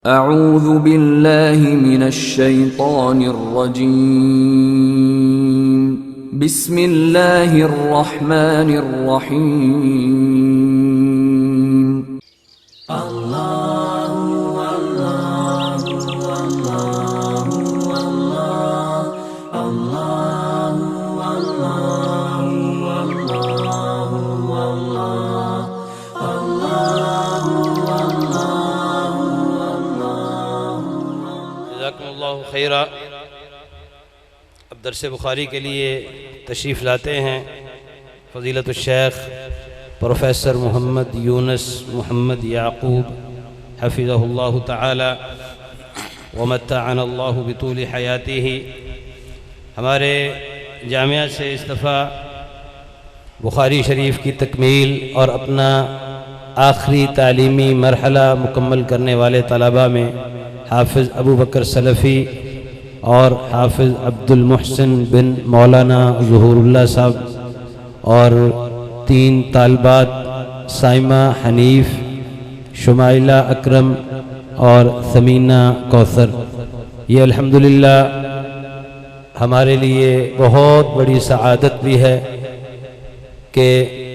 अऊज़ु बिल्लाहि मिनश्शैतानिर रजीम। बिस्मिल्लाहिर रहमानिर रहीम। अल्लाहु अल्लाहु अल्लाहु अल्लाह अल्लाहु अल्लाहु अल्लाहु जज़ाकुमुल्लाहु खैरा। अब दर्स बुखारी के लिए तशरीफ़ लाते हैं फ़ज़ीलतुश शेख प्रोफ़ेसर मोहम्मद यूनुस मोहम्मद याक़ूब हफ़िज़हुल्लाहु तआला व मत्तअनल्लाहु बितूलि हयातिही। हमारे जामिया से इस दफ़ा बुखारी शरीफ की तकमील और अपना आखिरी तालीमी मरहला मुकम्मल करने वाले तलबा में हाफ़िज़ अबू बकर सलफ़ी और हाफ़िज़ अब्दुल मुहसिन बिन मौलाना ज़ुहूरुल्लाह साहब और 3 तालबात साइमा हनीफ़, शुमाइला अकरम और समीना कौसर। ये अल्हम्दुलिल्लाह हमारे लिए बहुत बड़ी सआदत भी है कि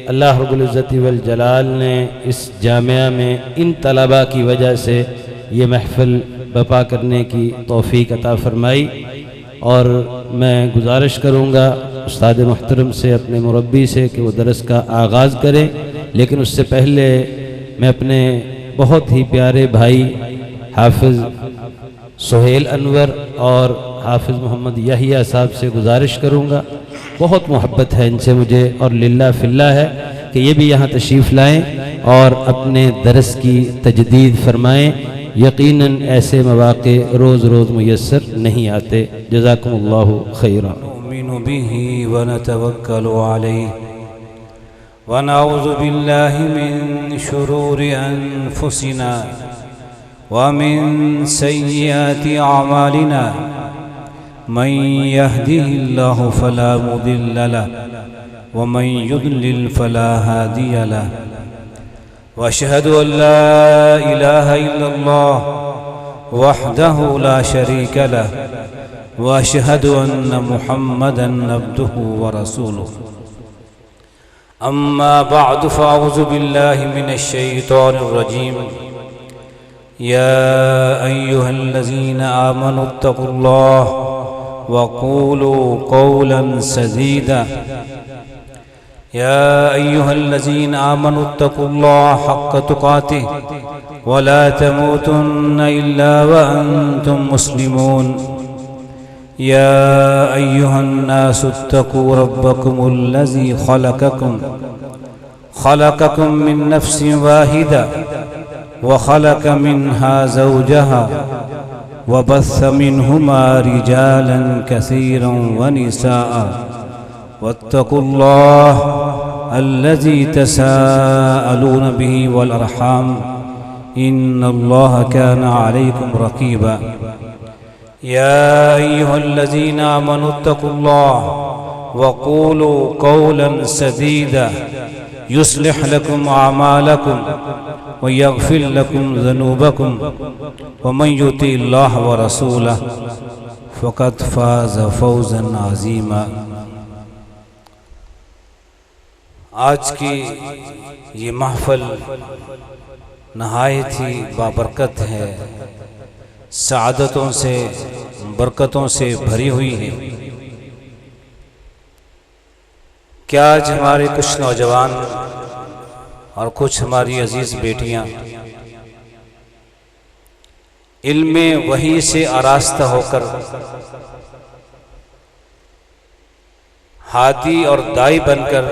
अल्लाह रब्बुल इज़्ज़ति वल जलाल ने इस जामिया में इन तलबा की वजह से ये महफ़िल बपा करने की तौफ़ीक अता फ़रमाई। और मैं गुजारिश करूँगा उस्ताद मुहतरम से, अपने मुरब्बी से, कि वो दरस का आगाज़ करें। लेकिन उससे पहले मैं अपने बहुत ही प्यारे भाई हाफ़िज़ सुहेल अनवर और हाफ़िज़ मोहम्मद यहिया साहब से गुजारिश करूँगा, बहुत मोहब्बत है इनसे मुझे और लिल्लाह फ़िल्लाह है, कि ये भी यहाँ तशरीफ़ लाएँ और अपने दरस की तजदीद फ़रमाएँ। यकीनन ऐसे मौक़े रोज़ रोज़ मुयस्सर नहीं आते। जज़ाकुमुल्लाहु खैरा। नुमिनु बिही व नतवक्कलु अलैहि व नऊज़ु बिल्लाहि मिन शुरूरि अनफुसिना व मिन सय्यिआति अमालिना मन यहदिहिल्लाहु फला मुदिल्ल लहु व मन युद्लिल फला हादिय लहु व अशहदु अन ला इलाहा इल्लल्लाह वहदहु ला शरीक लहु व अशहदु अन्न मुहम्मदन अब्दुहु व रसूलुहु। अम्मा बअदु फ़अऊज़ु बिल्लाहि मिनश शैतानिर रजीम। या अय्युहल्लज़ीना आमनुत्तक़ुल्लाह व क़ूलू क़ौलन सदीदा। या अय्युहल्लज़ीना आमनुत्तक़ुल्लाह हक़्क़ तुक़ातिह व ला तमूतुन्न इल्ला व अंतुम मुस्लिमून। या अय्युहन्नासुत्तक़ू रब्बकुमुल्लज़ी ख़लक़कुम मिन नफ़्सिन वाहिदा व ख़लक़ मिन्हा ज़ौजहा व बस्स मिन्हुमा रिजालन कसीरन व निसाअ वत्तक़ुल्लाह अल्लज़ी तसाअलून बिही वल अर्हाम इन्नल्लाह काना अलैकुम रक़ीबा। या अय्युहल्लज़ीना आमनुत्तक़ुल्लाह व क़ूलू क़ौलन सदीदा युस्लिह लकुम अमालकुम व यग़फ़िर लकुम ज़ुनूबकुम व मन युतिइल्लाह व रसूलहु फ़क़द फ़ाज़ फ़ौज़न अज़ीमा। आज की ये महफ़िल नहायत ही बाबरकत है, सआदतों से बरकतों से भरी हुई है। क्या आज हमारे कुछ नौजवान और कुछ हमारी अजीज बेटियां इल्म वही से आरास्ता होकर हादी और दाई बनकर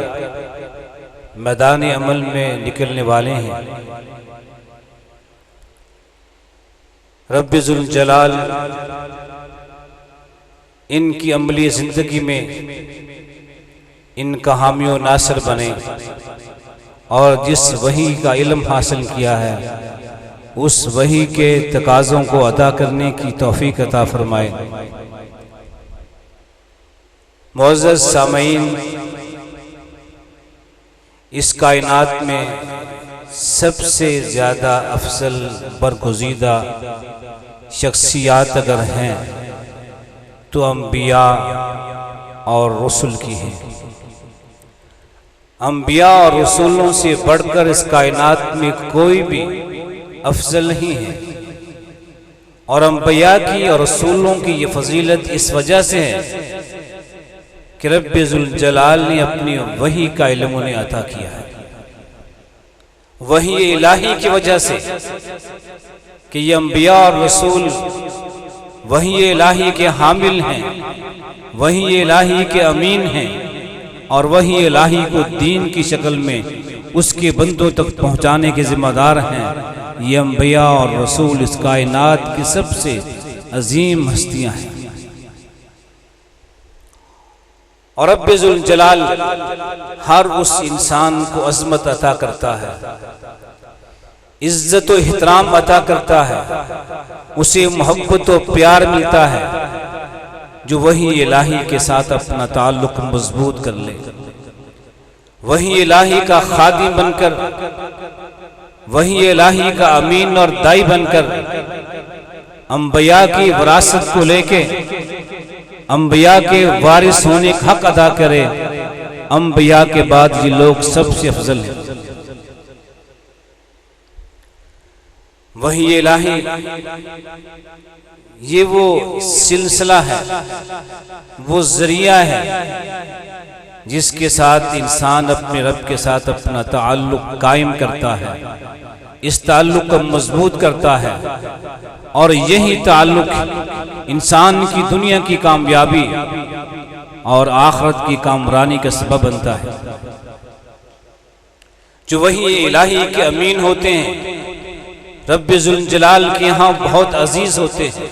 मैदान अमल में निकलने वाले हैं। रब्बुल जलाल इनकी अमली ज़िंदगी में इनका हामी और नासर बने और जिस वही का इल्म हासिल किया है उस वही के तकाज़ों को अदा करने की तौफ़ीक अता फ़रमाए। मुअज़्ज़ज़ सामईन, इस कायनात में सबसे ज़्यादा अफजल बरगुज़ीदा शख्सियात अगर हैं तो अम्बिया और रसूल की हैं। अम्बिया और रसूलों से बढ़कर इस कायनात में कोई भी अफजल नहीं है। और अम्बिया की और रसूलों की ये फजीलत इस वजह से है कि रब्बे ज़ुल जलाल ने अपनी वही का इल्म उन्हें अता किया है। वही इलाही की वजह से कि ये अम्बिया और रसूल वही इलाही के हामिल हैं, वही इलाही के अमीन हैं और वही इलाही को दीन की शक्ल में उसके बंदों तक पहुंचाने के जिम्मेदार हैं। ये अम्बिया और रसूल इस कायनात की सबसे अजीम हस्तियां हैं। और रब्बे ज़ुल जलाल हर उस इंसान को अज़मत अता करता है, इज्जत व एहतराम अता करता है, उसे मोहब्बत व प्यार मिलता है जो वही इलाही के साथ अपना ताल्लुक मजबूत कर ले, वही इलाही का खादिम बनकर, वही इलाही का अमीन और दाई बनकर अम्बिया की विरासत को लेके अम्बिया के वारिस होने का हक अदा करे। अम्बिया के बाद ये लोग सबसे अफजल हैं। वही इलाही ये वो सिलसिला है, वो जरिया है जिसके साथ इंसान अपने रब के साथ अपना ताल्लुक कायम करता है, इस ताल्लुक को मजबूत करता है और यही ताल्लुक इंसान की दुनिया की कामयाबी और आखिरत की कामरानी का सबब बनता है। जो वही इलाही के अमीन होते हैं, रब्बे ज़ुल जलाल के यहाँ बहुत अजीज होते हैं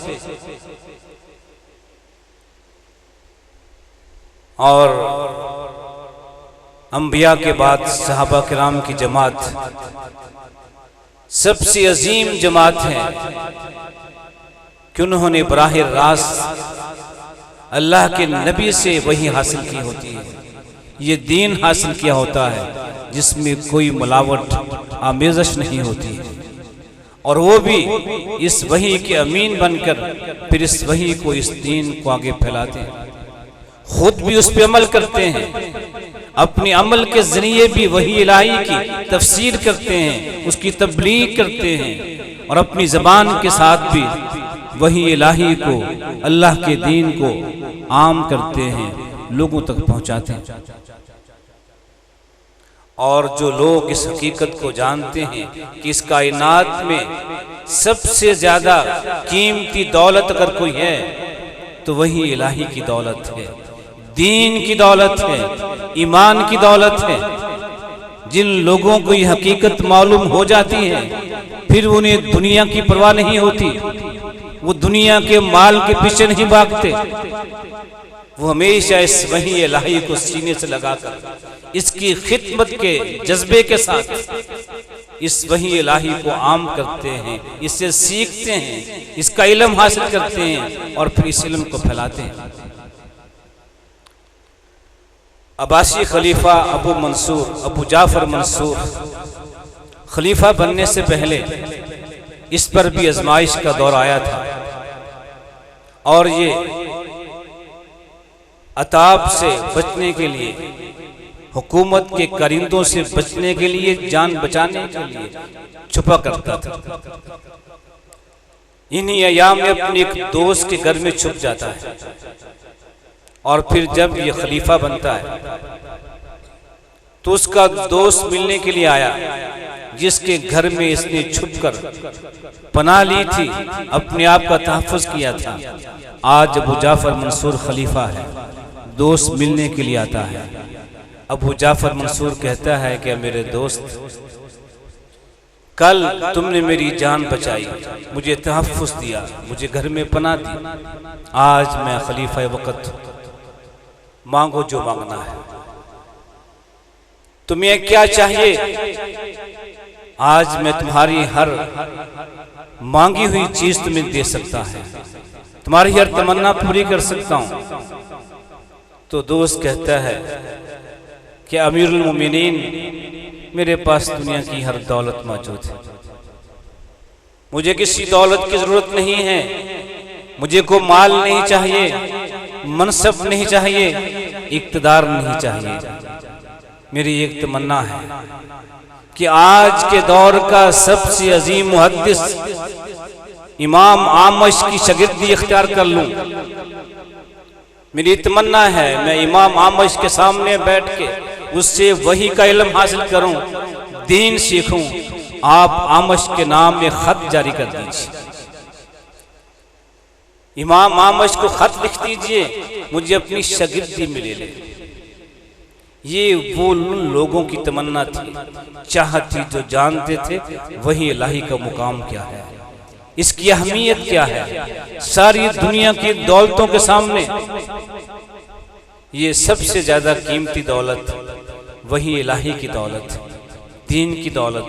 और अम्बिया के बाद सहाबा किराम की जमात सबसे अजीम जमात है कि उन्होंने बराह रास्त अल्लाह के नबी से वही हासिल की होती है। ये दीन हासिल किया होता है जिसमें कोई मिलावट आमेज़श नहीं होती है और वो भी इस वही के अमीन बनकर फिर इस वही को, इस दीन को आगे फैलाते हैं, खुद भी उस पर अमल करते हैं, अपने अमल के जरिए भी वही इलाही की तफसीर करते हैं, उसकी तबलीग करते हैं और अपनी ज़बान के साथ भी वही इलाही को, अल्लाह के दीन को आम करते हैं, लोगों तक पहुंचाते हैं। और जो लोग इस हकीकत को जानते हैं कि इस कायनात में सबसे ज्यादा कीमती दौलत अगर कोई है तो वही इलाही की दौलत है, दीन की दौलत है, ईमान की दौलत है। जिन लोगों को ये हकीकत मालूम हो जाती है फिर उन्हें दुनिया की परवाह नहीं होती, वो दुनिया के माल के पीछे नहीं भागते, वो हमेशा इस वही इलाही को सीने से लगाकर इसकी खिदमत के जज्बे के साथ इस वही इलाही को आम करते हैं, इससे सीखते हैं, इसका इल्म हासिल करते हैं और फिर इस इल्म को फैलाते हैं। अब्बासी खलीफा अबू मंसूर, अबू जाफर मंसूर खलीफा बनने से पहले इस पर भी आजमाइश का दौर आया था और ये अताब से बचने के लिए, हुकूमत के करिंदों से बचने के लिए, जान बचाने के लिए छुपा करता था। इन्हीं अयाम में अपने एक दोस्त के घर में छुप जाता है और फिर जब ये खलीफा बनता है तो उसका दोस्त मिलने के लिए आया जिसके घर में इसने छुपकर पनाह ली थी, अपने आप का तहफ़्फ़ुज़ किया था। आज अबू जाफर मंसूर खलीफा है, दोस्त मिलने के लिए आता है। अबू जाफर मंसूर कहता है कि मेरे दोस्त, कल तुमने मेरी जान बचाई, मुझे तहफ़्फ़ुज़ दिया, मुझे घर में पनाह दी, आज मैं खलीफा वक़्त, मांगो जो मांगना है, तुम्हें क्या चाहिए, आज मैं तुम्हारी हर मांगी हुई चीज तुम्हें दे सकता है, तुम्हारी हर तमन्ना पूरी कर सकता हूं। तो दोस्त कहता है कि अमीरुल मोमिनीन, मेरे पास दुनिया की हर दौलत मौजूद है, मुझे किसी दौलत की जरूरत नहीं है, मुझे को माल नहीं चाहिए, मनसब नहीं चाहिए, इक्तदार नहीं चाहिए। मेरी एक तमन्ना है कि आज के दौर का सबसे अजीम मुहद्दिस इमाम आमश की शागिर्दी इख्तियार कर लूं। मेरी तमन्ना है मैं इमाम आमश के सामने बैठ के उससे वही का इल्म हासिल करूं, दीन सीखूं। आप आमश के नाम में खत जारी कर दीजिए, इमाम आमश को खत लिख दीजिए, मुझे अपनी शागिर्दी में ले ले। ये वो उन लोगों की तमन्ना थी, चाहत थी, जो जानते थे वही इलाही का मुकाम क्या है, इसकी अहमियत क्या है। सारी दुनिया की दौलतों के सामने ये सबसे ज्यादा कीमती दौलत वही इलाही की दौलत, दीन की दौलत।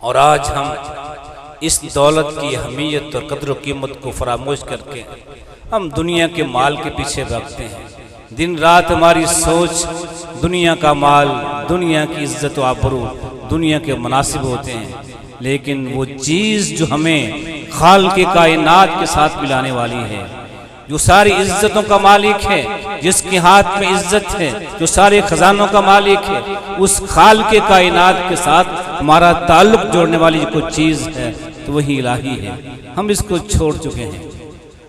और आज हम इस दौलत की अहमियत और कदर कीमत को फरामोश करके हम दुनिया के माल के पीछे भागते हैं। दिन रात हमारी सोच दुनिया का माल, दुनिया की इज्जत व आबरू, दुनिया के मुनासिब होते हैं। लेकिन वो चीज़ जो हमें खाल के कायनात के साथ मिलाने वाली है, जो सारी इज्जतों का मालिक है, जिसके हाथ में इज्जत है, जो सारे खजानों का मालिक है, उस खाल के कायनात के साथ हमारा ताल्लुक जोड़ने वाली कोई चीज़ है तो वही इलाही है। हम इसको छोड़ चुके हैं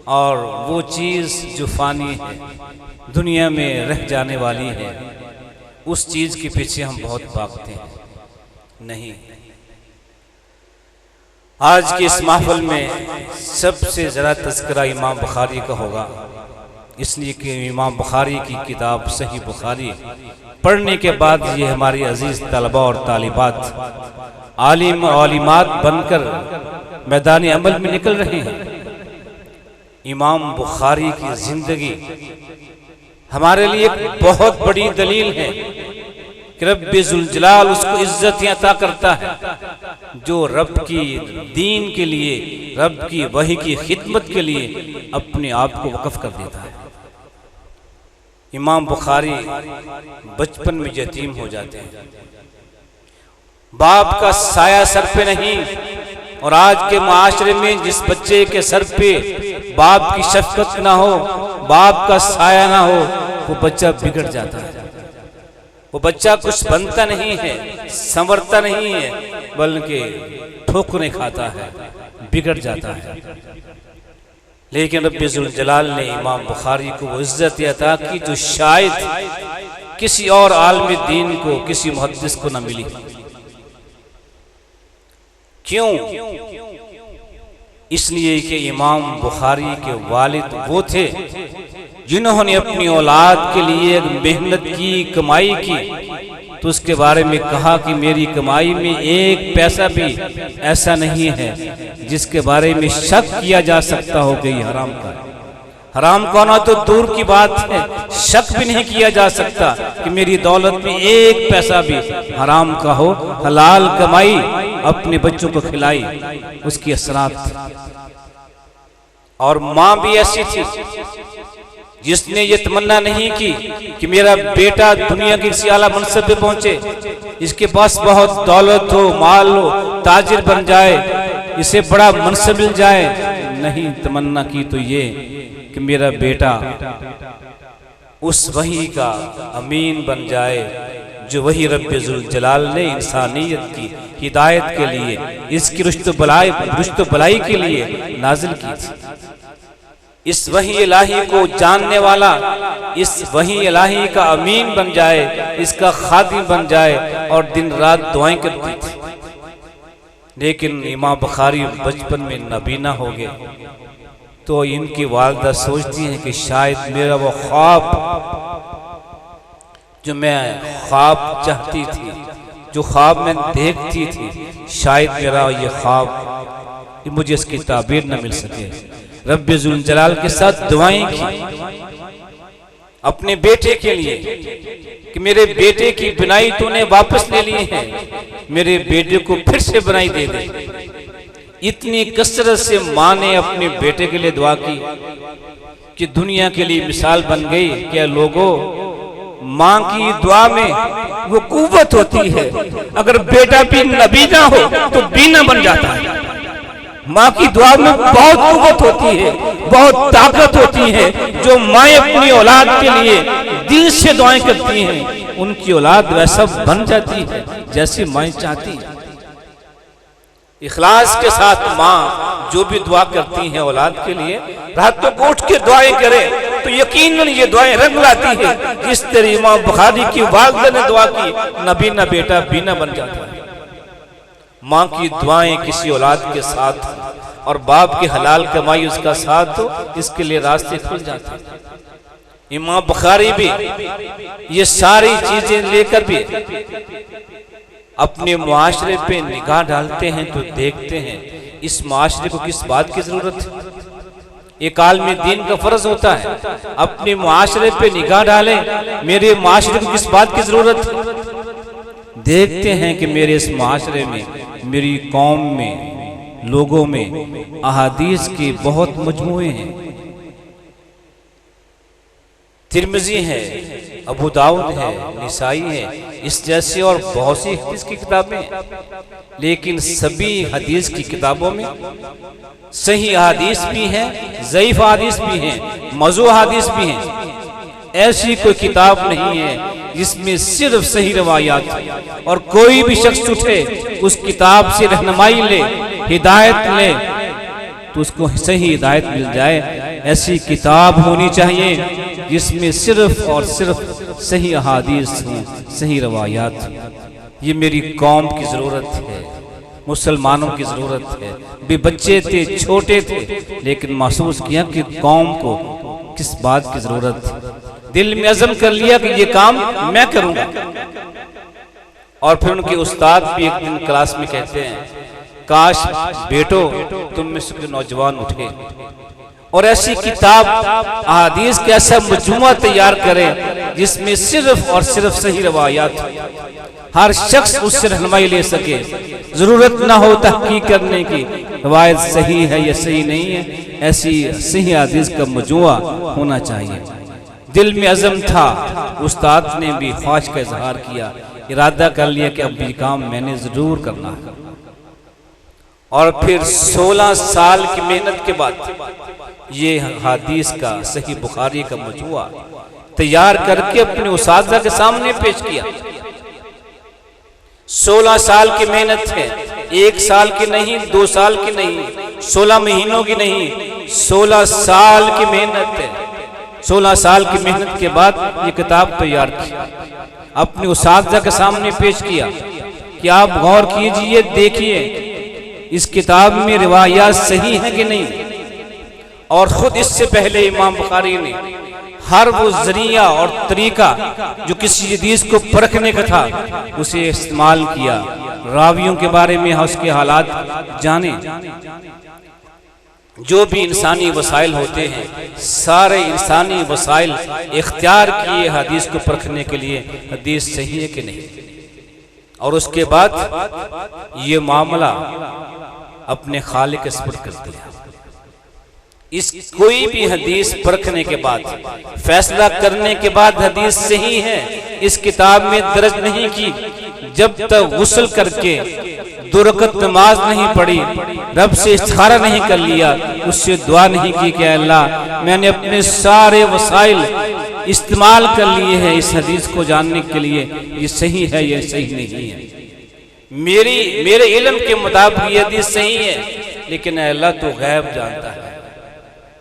और वो चीज़ जो फानी है, दुनिया में रह जाने वाली है, उस चीज़ के पीछे हम बहुत भागते हैं। नहीं, आज की इस महफिल में सबसे ज़रा तज़किरा इमाम बुखारी का होगा, इसलिए कि इमाम बुखारी की किताब सही बुखारी पढ़ने के बाद ये हमारी अजीज़ तलबा और तालिबात आलिम और आलिमात बनकर मैदान अमल में निकल रहे हैं। इमाम बुखारी की ज़िंदगी हमारे लिए एक बहुत बड़ी दलील है कि रब्बे जुल जलाल उसको इज्जत अता करता है जो रब की दीन के लिए, रब की वही की खिदमत के लिए अपने आप को वक़्फ़ कर देता है। इमाम बुखारी बचपन में यतीम हो जाते हैं, बाप का साया सर पे नहीं। और आज के माशरे में जिस बच्चे के सर पे बाप की शफकत ना हो, बाप का साया ना हो, वो बच्चा बिगड़ जाता है। वो बच्चा कुछ बनता नहीं है, संवरता नहीं है, बल्कि ठोकरें खाता है, बिगड़ जाता है। लेकिन रब्बे जुल जलाल ने इमाम बुखारी को वो इज्जत अता की जो शायद किसी और आलम दीन को, किसी मुहद्दिस को न मिली। क्यों? इसलिए कि इमाम बुखारी के वालिद वो थे जिन्होंने अपनी औलाद के लिए मेहनत की, कमाई की, तो उसके बारे में कहा कि मेरी कमाई में एक पैसा भी ऐसा नहीं है जिसके बारे में शक किया जा सकता हो कि हराम का। हराम होना तो दूर की बात है, शक भी नहीं किया जा सकता कि मेरी दौलत में एक पैसा भी हराम का हो। हलाल कमाई, अपने बच्चों को खिलाई, उसकी असरात। और माँ भी ऐसी थी जिसने ये तमन्ना नहीं की कि मेरा बेटा दुनिया के किसी आला मनसब पे पहुंचे, इसके पास बहुत दौलत हो, माल हो, ताजिर बन जाए, इसे बड़ा मनसब मिल जाए। नहीं, तमन्ना की तो ये कि मेरा बेटा उस वही का अमीन बन जाए जो वही रब्बे जुल जलाल ने इंसानियत की हिदायत के लिए, इसकी रुश्त भलाई के लिए नाजिल की थी। इस वही इलाही को जानने वाला, इस वही इलाही का अमीन बन जाए, इसका खादिम बन जाए और दिन रात दुआएं करती थी। लेकिन इमाम बुखारी बचपन में नबीना हो गए तो इनकी वालिदा सोचती हैं कि शायद मेरा वो ख्वाब जो मैं ख्वाब चाहती थी, जो ख्वाब मैं देखती थी, शायद मेरा ये ख्वाब मुझे इसकी ताबीर न मिल सके। रब्बे जुल जलाल के साथ दुआएं की अपने बेटे के लिए कि मेरे बेटे की बनाई तूने वापस ले ली है, मेरे बेटे को फिर से बनाई दे दे। इतनी कसरत से माँ ने अपने बेटे के लिए दुआ की कि दुनिया के लिए मिसाल बन गई। क्या लोगों, माँ की दुआ में वो कुव्वत होती है। अगर बेटा भी नबी ना हो तो बीना बन जाता है। माँ की दुआ में बहुत कुव्वत होती है, बहुत ताकत होती है। जो माएँ अपनी औलाद के लिए दिल से दुआएं करती हैं, उनकी औलाद वैसा बन जाती है जैसी माएँ चाहती हैं। इखलास के साथ माँ जो भी दुआ करती हैं औलाद के लिए, रातों को उठ के दुआएं करें तो यकीनन ये दुआएं रंग लाती है। जिस तरह इमाम बुखारी की वालिदा ने दुआ की, नबी ना बेटा बीना बन जाता है। माँ की दुआएं किसी औलाद के साथ और बाप की हलाल कमाई उसका साथ हो, इसके लिए रास्ते खुल जाते हैं। इमाम बुखारी भी ये सारी चीजें लेकर भी अपने मुआशरे पे निगाह डालते हैं तो देखते हैं इस मुआशरे को किस बात की जरूरत है। एक आलमी दीन का फर्ज होता है अपने मुआशरे पे निगाह डालें, मेरे मुआशरे को किस बात की जरूरत है। देखते हैं कि मेरे इस मुआशरे में, मेरी कौम में, लोगों में अहादीस के बहुत मजमूए हैं। तिरमिज़ी है, अबू दाऊद है, निसाई है, इस जैसे और बहुत सी हदीस की किताबें हैं। लेकिन सभी हदीस की किताबों में सही हदीस भी है, ज़ईफ़ हदीस भी है, मौज़ू हदीस भी है। ऐसी कोई किताब नहीं है जिसमें सिर्फ सही रवायात, और कोई भी शख्स उठे उस किताब से रहनुमाई ले, हिदायत ले, तो उसको सही हिदायत मिल जाए। ऐसी किताब होनी चाहिए जिसमें सिर्फ और सिर्फ सही अहादीस हों, सही रवायात। ये मेरी कौम की ज़रूरत है, मुसलमानों की ज़रूरत है। भी बच्चे थे, छोटे थे, लेकिन महसूस किया कि कौम को किस बात की ज़रूरत है। दिल में अज़म कर लिया कि ये काम मैं करूँगा। और फिर उनके उस्ताद भी एक दिन क्लास में कहते हैं, काश बेटो तुम में से नौजवान उठे और ऐसी किताब अहादीस का ऐसा मजमुआ तैयार करें जिसमें सिर्फ और सिर्फ सही रवायात, हर शख्स उससे रहनुमाई ले सके। जरूरत ना हो तहकीक करने की, रवायत सही है या सही नहीं है, ऐसी सही हदीस का मजमुआ होना चाहिए। दिल में अज़म था, उस्ताद ने भी ख्वाहिश का इजहार किया, इरादा कर लिया कि अब ये काम मैंने जरूर करना है। और फिर 16 साल की मेहनत के बाद ये हदीस का सही बुखारी का मजमुआ तैयार करके अपने उस्ताद के सामने पेश किया। 16 साल की मेहनत है, 1 साल की नहीं, 2 साल की नहीं, 16 महीनों की नहीं, 16 साल की मेहनत है। 16 साल की मेहनत के बाद ये किताब तैयार की, अपने उस्ताद के सामने पेश किया कि आप गौर कीजिए, देखिए इस किताब में रिवायात सही है कि नहीं। और खुद इससे पहले इमाम बुखारी ने हर वो जरिया और तरीका जो किसी हदीस को परखने का था उसे इस्तेमाल किया। रावियों के बारे में उसके हालात जाने। जो भी इंसानी वसाइल होते हैं, सारे इंसानी वसाइल इख्तियार किए हदीस को परखने के लिए हदीस सही है कि नहीं। और उसके बाद ये मामला अपने खालिक के सुपुर्द कर दिया। इस कोई भी हदीस परखने के बाद, फैसला करने के बाद हदीस सही है, इस किताब में दर्ज नहीं की। जब तक गुस्ल करके 2 रकअत नमाज नहीं पढ़ी, रब से इस्तिखारा नहीं कर लिया, उससे दुआ नहीं की कि अल्लाह मैंने अपने सारे वसाइल इस्तेमाल कर लिए हैं इस हदीस को जानने के लिए, ये सही है या सही नहीं है। मेरे इल्म के मुताबिक ये हदीस सही है, लेकिन अल्लाह तो गैब जानता है,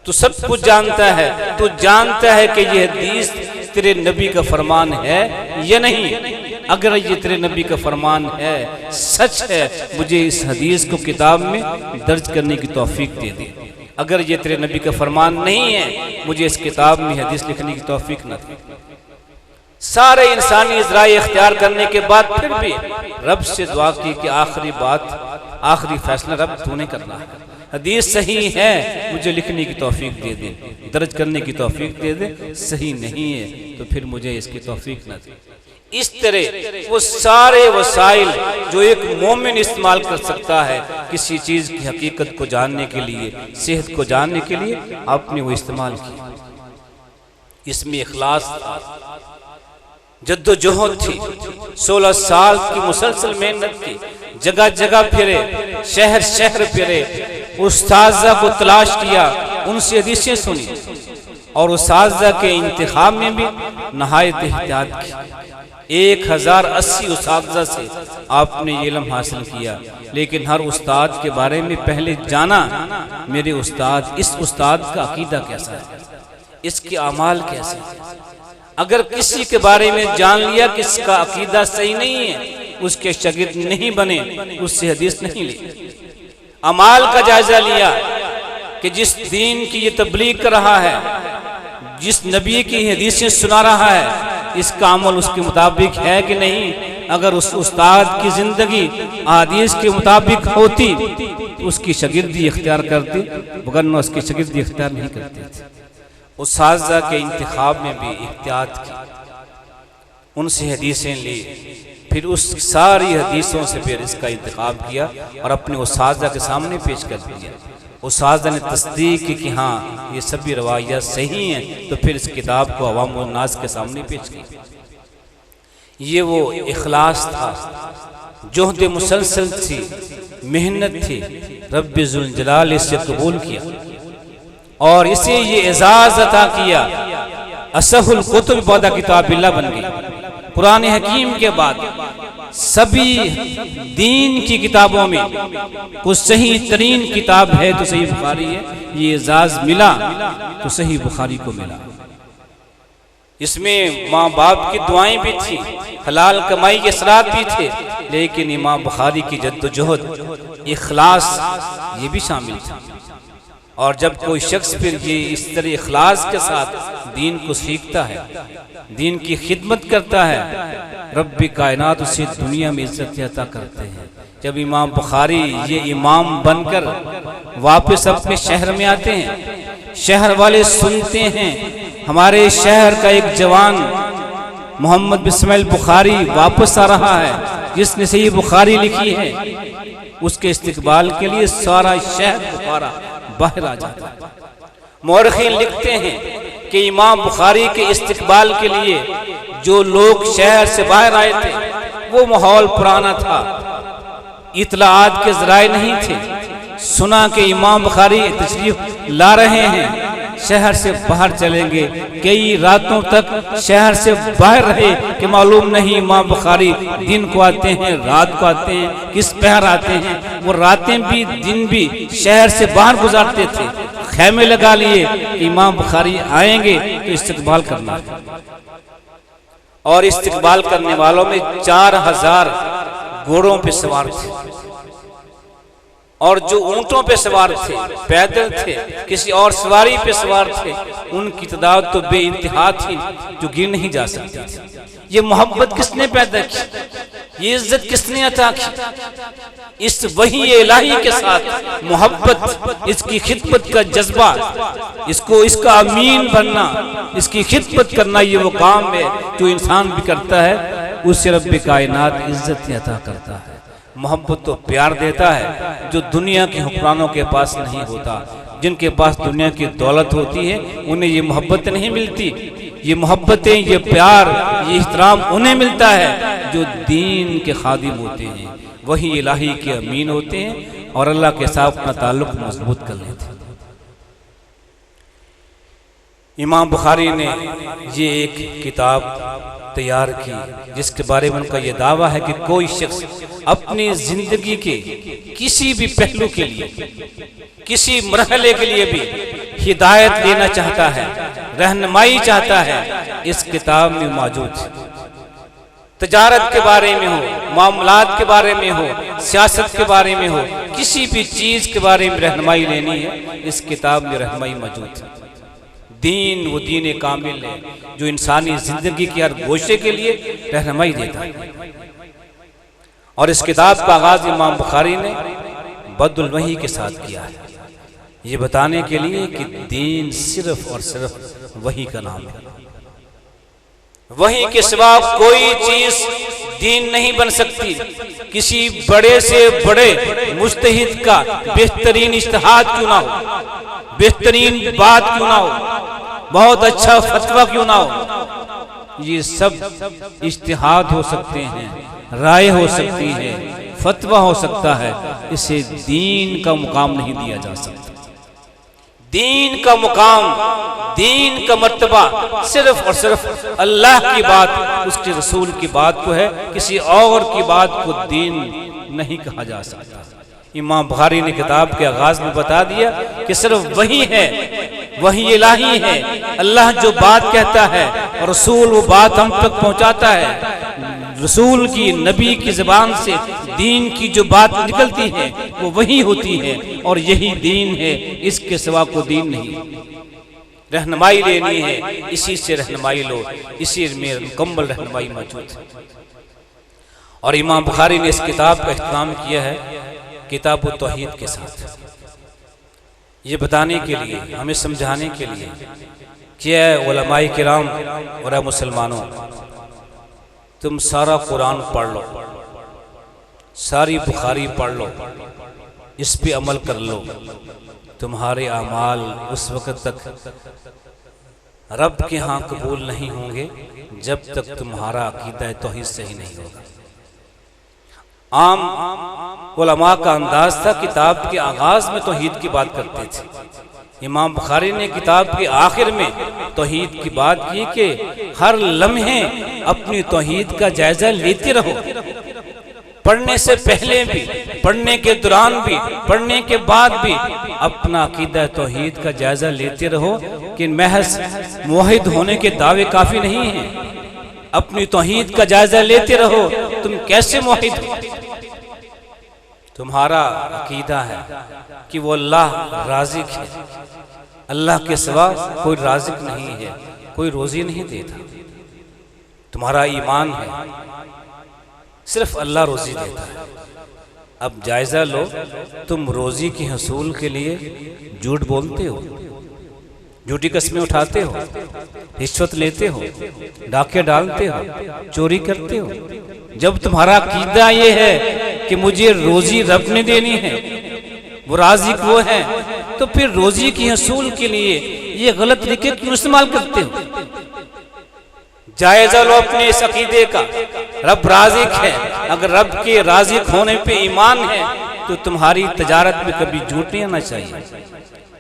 तो सब कुछ जानता है, तो जानता है कि ये हदीस तेरे नबी का फरमान है या नहीं। अगर ये तेरे नबी का फरमान है, सच है, मुझे इस हदीस को किताब में दर्ज करने की तौफीक दे दे। अगर ये तेरे नबी का फरमान नहीं है, मुझे इस किताब में हदीस लिखने की तौफीक न दे। सारे इंसानी इज़राए इख्तियार करने के बाद फिर भी रब से दुआ की कि आखिरी बात, आखिरी फैसला रब तूने करना है। हदीस सही है, मुझे लिखने की तौफीक दे दे, दर्ज करने की तौफीक दे दे। सही नहीं है तो फिर मुझे इसकी तौफीक न दे। इस तरह वो सारे वसाइल जो एक मोमिन इस्तेमाल कर सकता है किसी चीज की हकीकत को जानने के लिए, सेहत को जानने के लिए, आपने वो इस्तेमाल किया। इसमें इखलास था, जद्दोजहद थी, 16 साल की मुसलसल मेहनत की, जगह जगह फिरे, शहर शहर फिरे, उस्ताज़ा को तलाश किया, उनसे हदीसें सुनी और उस्ताज़ा के इंतखाब में भी नहायत एहतियात की। 1080 उस्ताज़ा से आपने ये इल्म हासिल किया, लेकिन हर उस्ताद के बारे में पहले जाना, मेरे उस्ताद, इस उस्ताद का अकीदा कैसा है, इसके अमाल कैसे हैं। अगर किसी के बारे में जान लिया कि इसका अकीदा सही नहीं है, उसके शागिर्द नहीं बने, उससे हदीस नहीं ली। अमाल का जायजा लिया कि जिस दीन की ये तबलीग कर रहा है, जिस नबी की हदीसें सुना रहा है, इसका अमल उसके मुताबिक है कि नहीं। अगर उस उस्ताद की जिंदगी हदीस के मुताबिक होती तो उसकी शागिर्दी इख्तियार करती, वरना उसकी शागिर्दी इख्तियार नहीं करती थी। उस्ताज़ा के इंतखाब में भी एहतियात की, उनसे हदीसें ली, फिर उस सारी हदीसों से फिर इसका इंतखाब किया और अपने उस्ताज़ा के सामने पेश कर दिया। उस्ताज़ा ने तस्दीक की कि हाँ ये सभी रवायात सही हैं, तो फिर इस किताब को अवाम व नास के सामने पेश किया। ये वो इखलास था, जोहद मुसलसल थी, मेहनत थी, रब्बे जुल जलाल इससे कबूल किया और इसे ये एजाज अता किया। असहुल कुतुब बदा किताबिल्लाह बन गई। कुरान हकीम के बाद सभी दीन की किताबों में कुछ सही तरीन किताब है तो सही बुखारी है। ये एजाज मिला तो सही बुखारी को मिला। इसमें माँ बाप की दुआएं भी थी, हलाल कमाई के असरात भी थे, लेकिन इमाम बुखारी की जद्दोजहद, इखलास ये भी शामिल था। और जब कोई शख्स फिर ये इस तरह इखलास के साथ दीन को सीखता है, दीन की खिदमत करता है, रब्बी कायनात उसे दुनिया में इज्जत अता करते हैं। जब इमाम बुखारी ये इमाम बनकर वापस अपने शहर में आते हैं, शहर वाले सुनते हैं हमारे शहर का एक जवान मोहम्मद बिस्मिल बुखारी वापस आ रहा है, जिसने सही बुखारी लिखी है, उसके इस्तकबाल के लिए सारा शहर बुखारा बाहर आ जाता है। मौरखीन लिखते हैं कि इमाम बुखारी के इस्तकबाल के लिए जो लोग शहर से बाहर आए थे, वो माहौल पुराना था, इतलाआत के जराए नहीं थे। सुना कि इमाम बुखारी तशरीफ ला रहे हैं, शहर से बाहर चलेंगे। कई रातों तक शहर से बाहर रहे कि मालूम नहीं इमाम बुखारी दिन को आते हैं, रात को आते हैं, किस पहर आते हैं। वो रातें भी दिन भी शहर से बाहर गुजारते थे। खैमे लगा लिए कि इमाम बुखारी आएंगे तो इस्तकबाल करना। और इस्तकबाल करने वालों में 4000 घोड़ों पे सवार थे, और जो ऊंटों पे सवार थे, पैदल थे, किसी और सवारी पे सवार थे, उनकी तादाद तो बेइंतहा थी, जो गिन नहीं जा सकती थी। ये मोहब्बत किसने पैदा की, ये इज्जत किसने अता की? इस वही इलाही के साथ मोहब्बत, इसकी खिदमत का जज्बा, इसको इसका अमीन बनना, इसकी खिदमत करना, ये वो काम है जो इंसान भी करता है, उससे रब्बे कायनात इज्जत अता करता है। मोहब्बत तो प्यार देता है जो दुनिया के हुक्मरानों के पास नहीं होता। जिनके पास दुनिया की दौलत होती है उन्हें ये मोहब्बत नहीं मिलती। ये मोहब्बतें, ये प्यार, ये एहतराम उन्हें मिलता है जो दीन के खादिम होते हैं, वही इलाही के अमीन होते हैं और अल्लाह के साथ अपना ताल्लुक मजबूत कर लेते हैं। इमाम बुखारी ने ये एक किताब तैयार की जिसके बारे में उनका यह दावा है कि कोई शख्स अपनी जिंदगी के किसी भी पहलू के लिए, किसी मरहले के लिए भी हिदायत लेना चाहता है, रहनुमाई चाहता है, इस किताब में मौजूद है। तजारत के बारे में हो, मामलात के बारे में हो, सियासत के बारे में हो, किसी भी चीज के बारे में रहनुमाई लेनी है, इस किताब में रहनुमाई मौजूद है। दीन वो दीन कामिल है जो इंसानी जिंदगी के हर गोशे के लिए रहनुमाई देता है। और इस किताब का आगाज इमाम बुखारी ने बदुल वही के साथ किया है, ये बताने के लिए कि दीन सिर्फ और सिर्फ वही का नाम है। वही के सिवा कोई चीज दीन नहीं बन सकती। किसी बड़े से बड़े मुज्तहिद का बेहतरीन इज्तिहाद क्यों ना हो, बेहतरीन बात क्यों ना हो, बहुत अच्छा फतवा क्यों ना हो, ये सब इज्तिहाद हो सकते हैं, राय हो सकती है, फतवा हो सकता है, इसे दीन का मुकाम नहीं दिया जा सकता। दीन का मुकाम, दीन का मर्तबा सिर्फ और सिर्फ अल्लाह की बात, उसके रसूल की बात को है, किसी और की बात को दीन नहीं कहा जा सकता। इमाम बुखारी ने किताब के आगाज में बता दिया कि सिर्फ वही है, वही इलाही है। अल्लाह जो बात कहता है और रसूल वो बात हम तक पहुंचाता है। रसूल की, नबी की ज़बान से दीन की जो बात निकलती है वो वही होती है और यही दीन है, इसके सिवा को दीन नहीं। रहनुमाई लेनी है, इसी से रहनुमाई लो, इसी में मुकम्मल रहनुमाई मौजूद है। और इमाम बुखारी ने इस किताब का इख्तिताम किया है किताब तौहीद के साथ, ये बताने के लिए, हमें समझाने के लिए कि ऐ उलमाए किराम और ऐ मुसलमानों, तुम सारा कुरान पढ़ लो, सारी बुखारी पढ़ लो, इस पे अमल कर लो, तुम्हारे अमाल उस वक़्त तक रब के यहाँ कबूल नहीं होंगे जब तक तुम्हारा अकीदा तौहीद सही नहीं होगा। आम उलमा का अंदाज था किताब के आगाज में तौहीद की बात करते थे। इमाम बुखारी ने किताब के आखिर में तौहीद की बात की कि हर लम्हे अपनी तौहीद का जायजा लेते रहो, पढ़ने से पहले भी, पढ़ने के दौरान भी, पढ़ने के बाद भी अपना अकीदा तौहीद का जायजा लेते रहो कि महज मुवहिद होने के दावे काफी नहीं हैं। अपनी तौहीद का जायजा लेते रहो, तुम कैसे मुवहिद हो। तुम्हारा अकीदा है कि वो अल्लाह राज़िक है, अल्लाह के सिवा कोई राज़िक नहीं है, कोई रोजी नहीं देता। तुम्हारा ईमान है सिर्फ अल्लाह रोजी देता है। अब जायजा लो, तुम रोजी के हसूल के लिए झूठ बोलते हो, झूठी कस्में उठाते हो, रिश्वत लेते हो, डाके डालते हो, चोरी करते हो। जब तुम्हारा अकीदा ये है कि मुझे रोजी रब ने देनी है, वो राज़िक वो है, तो फिर रोजी की हसूल के लिए ये गलत तरीके क्यों इस्तेमाल करते हो। जायजा लो अपने इस अकीदे का, रब राज़िक है। अगर रब के राज़िक होने पे ईमान है तो तुम्हारी तजारत में कभी झूठ नहीं आना चाहिए,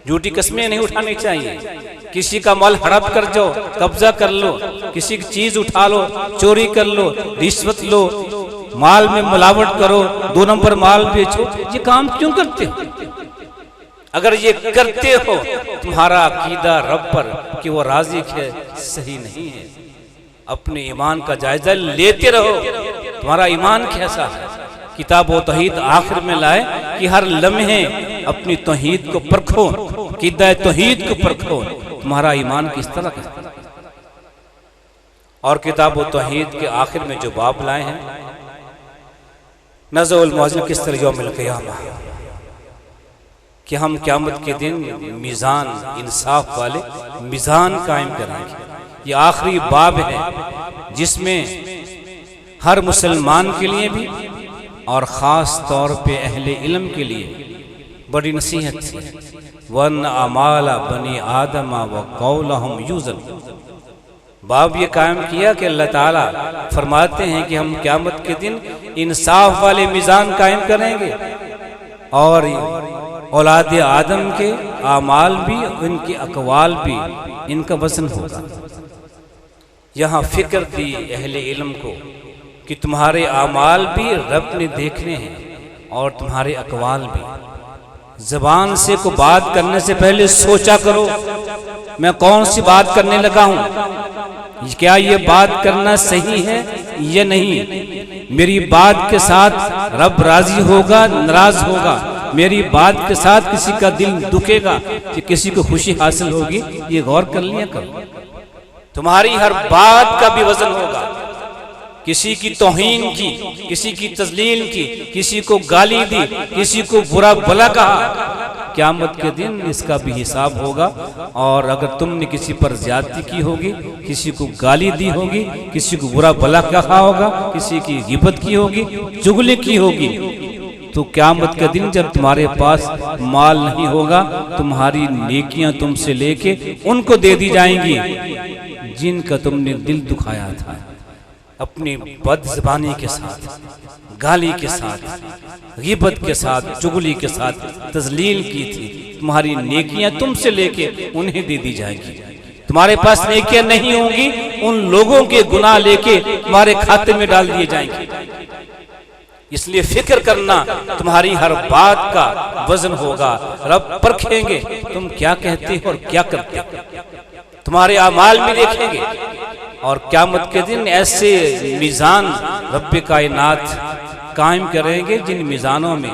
झूठी कस्में नहीं उठानी चाहिए। किसी का माल हड़प कर जाओ, कब्जा कर लो, किसी की चीज उठा लो, चोरी कर लो, रिश्वत लो, माल में मिलावट करो, 2 नंबर माल बेचो, ये काम क्यों करते हो। अगर ये करते हो तुम्हारा अकीदा रब पर कि वो राज़िक है सही नहीं है। अपने ईमान का जायजा लेते रहो, तुम्हारा ईमान कैसा है। किताब व तौहीद आखिर में लाए कि हर लम्हे अपनी तौहीद को परखो, अकीदा तौहीद को परखो, तुम्हारा ईमान किस तरह का। और किताब व तौहीद के आखिर में जो बाब लाए हैं, नज़रुल मुअज़्ज़िन किस तरह यौमुल क़ियामा, कि हम क़यामत के दिन मीज़ान, इंसाफ वाले मीज़ान कायम करेंगे। ये आखिरी बाब है जिसमें हर मुसलमान के लिए भी और ख़ास तौर पे अहले इल्म के लिए बड़ी नसीहत थी। वन अमाला बनी आदमा व कौलहुम यूज़न। बाब ये कायम किया कि अल्लाह ताला फरमाते हैं कि हम क़यामत के दिन इंसाफ वाले मीज़ान कायम करेंगे और औलाद आदम के आमाल भी, इनके अकवाल भी, इनका वज़न होगा। यहाँ फिक्र दी अहले इल्म को कि तुम्हारे आमाल भी रब ने देखने हैं और तुम्हारे अकवाल भी। ज़बान से को बात करने से पहले सोचा करो मैं कौन सी बात करने लगा हूँ, क्या ये बात करना सही है या नहीं। मेरी बात के साथ रब राजी होगा, नाराज होगा। मेरी बात के साथ किसी का दिल दुखेगा कि किसी को खुशी हासिल होगी, ये गौर कर लिया करो। तुम्हारी हर बात का भी वजन होगा। किसी की तौहीन की, किसी की तज़लील की, किसी को गाली दी, किसी को बुरा भला कहा, क़यामत के दिन इसका भी हिसाब होगा। और अगर तुमने किसी पर ज्यादती की होगी, किसी को गाली दी होगी, किसी को बुरा भला कहा होगा, किसी की गिबत की होगी, चुगली की होगी, तो क़यामत के दिन जब तुम्हारे पास माल नहीं होगा, तुम्हारी नेकियां तुमसे लेके उनको दे दी जाएंगी। जिनका तुमने दिल दुखाया था, अपनी बदज़बानी के साथ, गाली के साथ, ग़ीबत के साथ, चुगली के साथ तज़लील की थी, तुम्हारी नेकियां तुमसे लेके उन्हें दे दी जाएगी। तुम्हारे पास नेकियां नहीं होंगी, उन लोगों के गुनाह लेके तुम्हारे खाते में डाल दिए जाएंगे। इसलिए फिक्र करना, तुम्हारी हर बात का वजन होगा। रब परखेंगे तुम क्या कहते हो और क्या करते हो, तुम्हारे अमाल में देखेंगे। और क़यामत के दिन ऐसे मीज़ान रब्बे कायनात कायम करेंगे जिन मीज़ानों में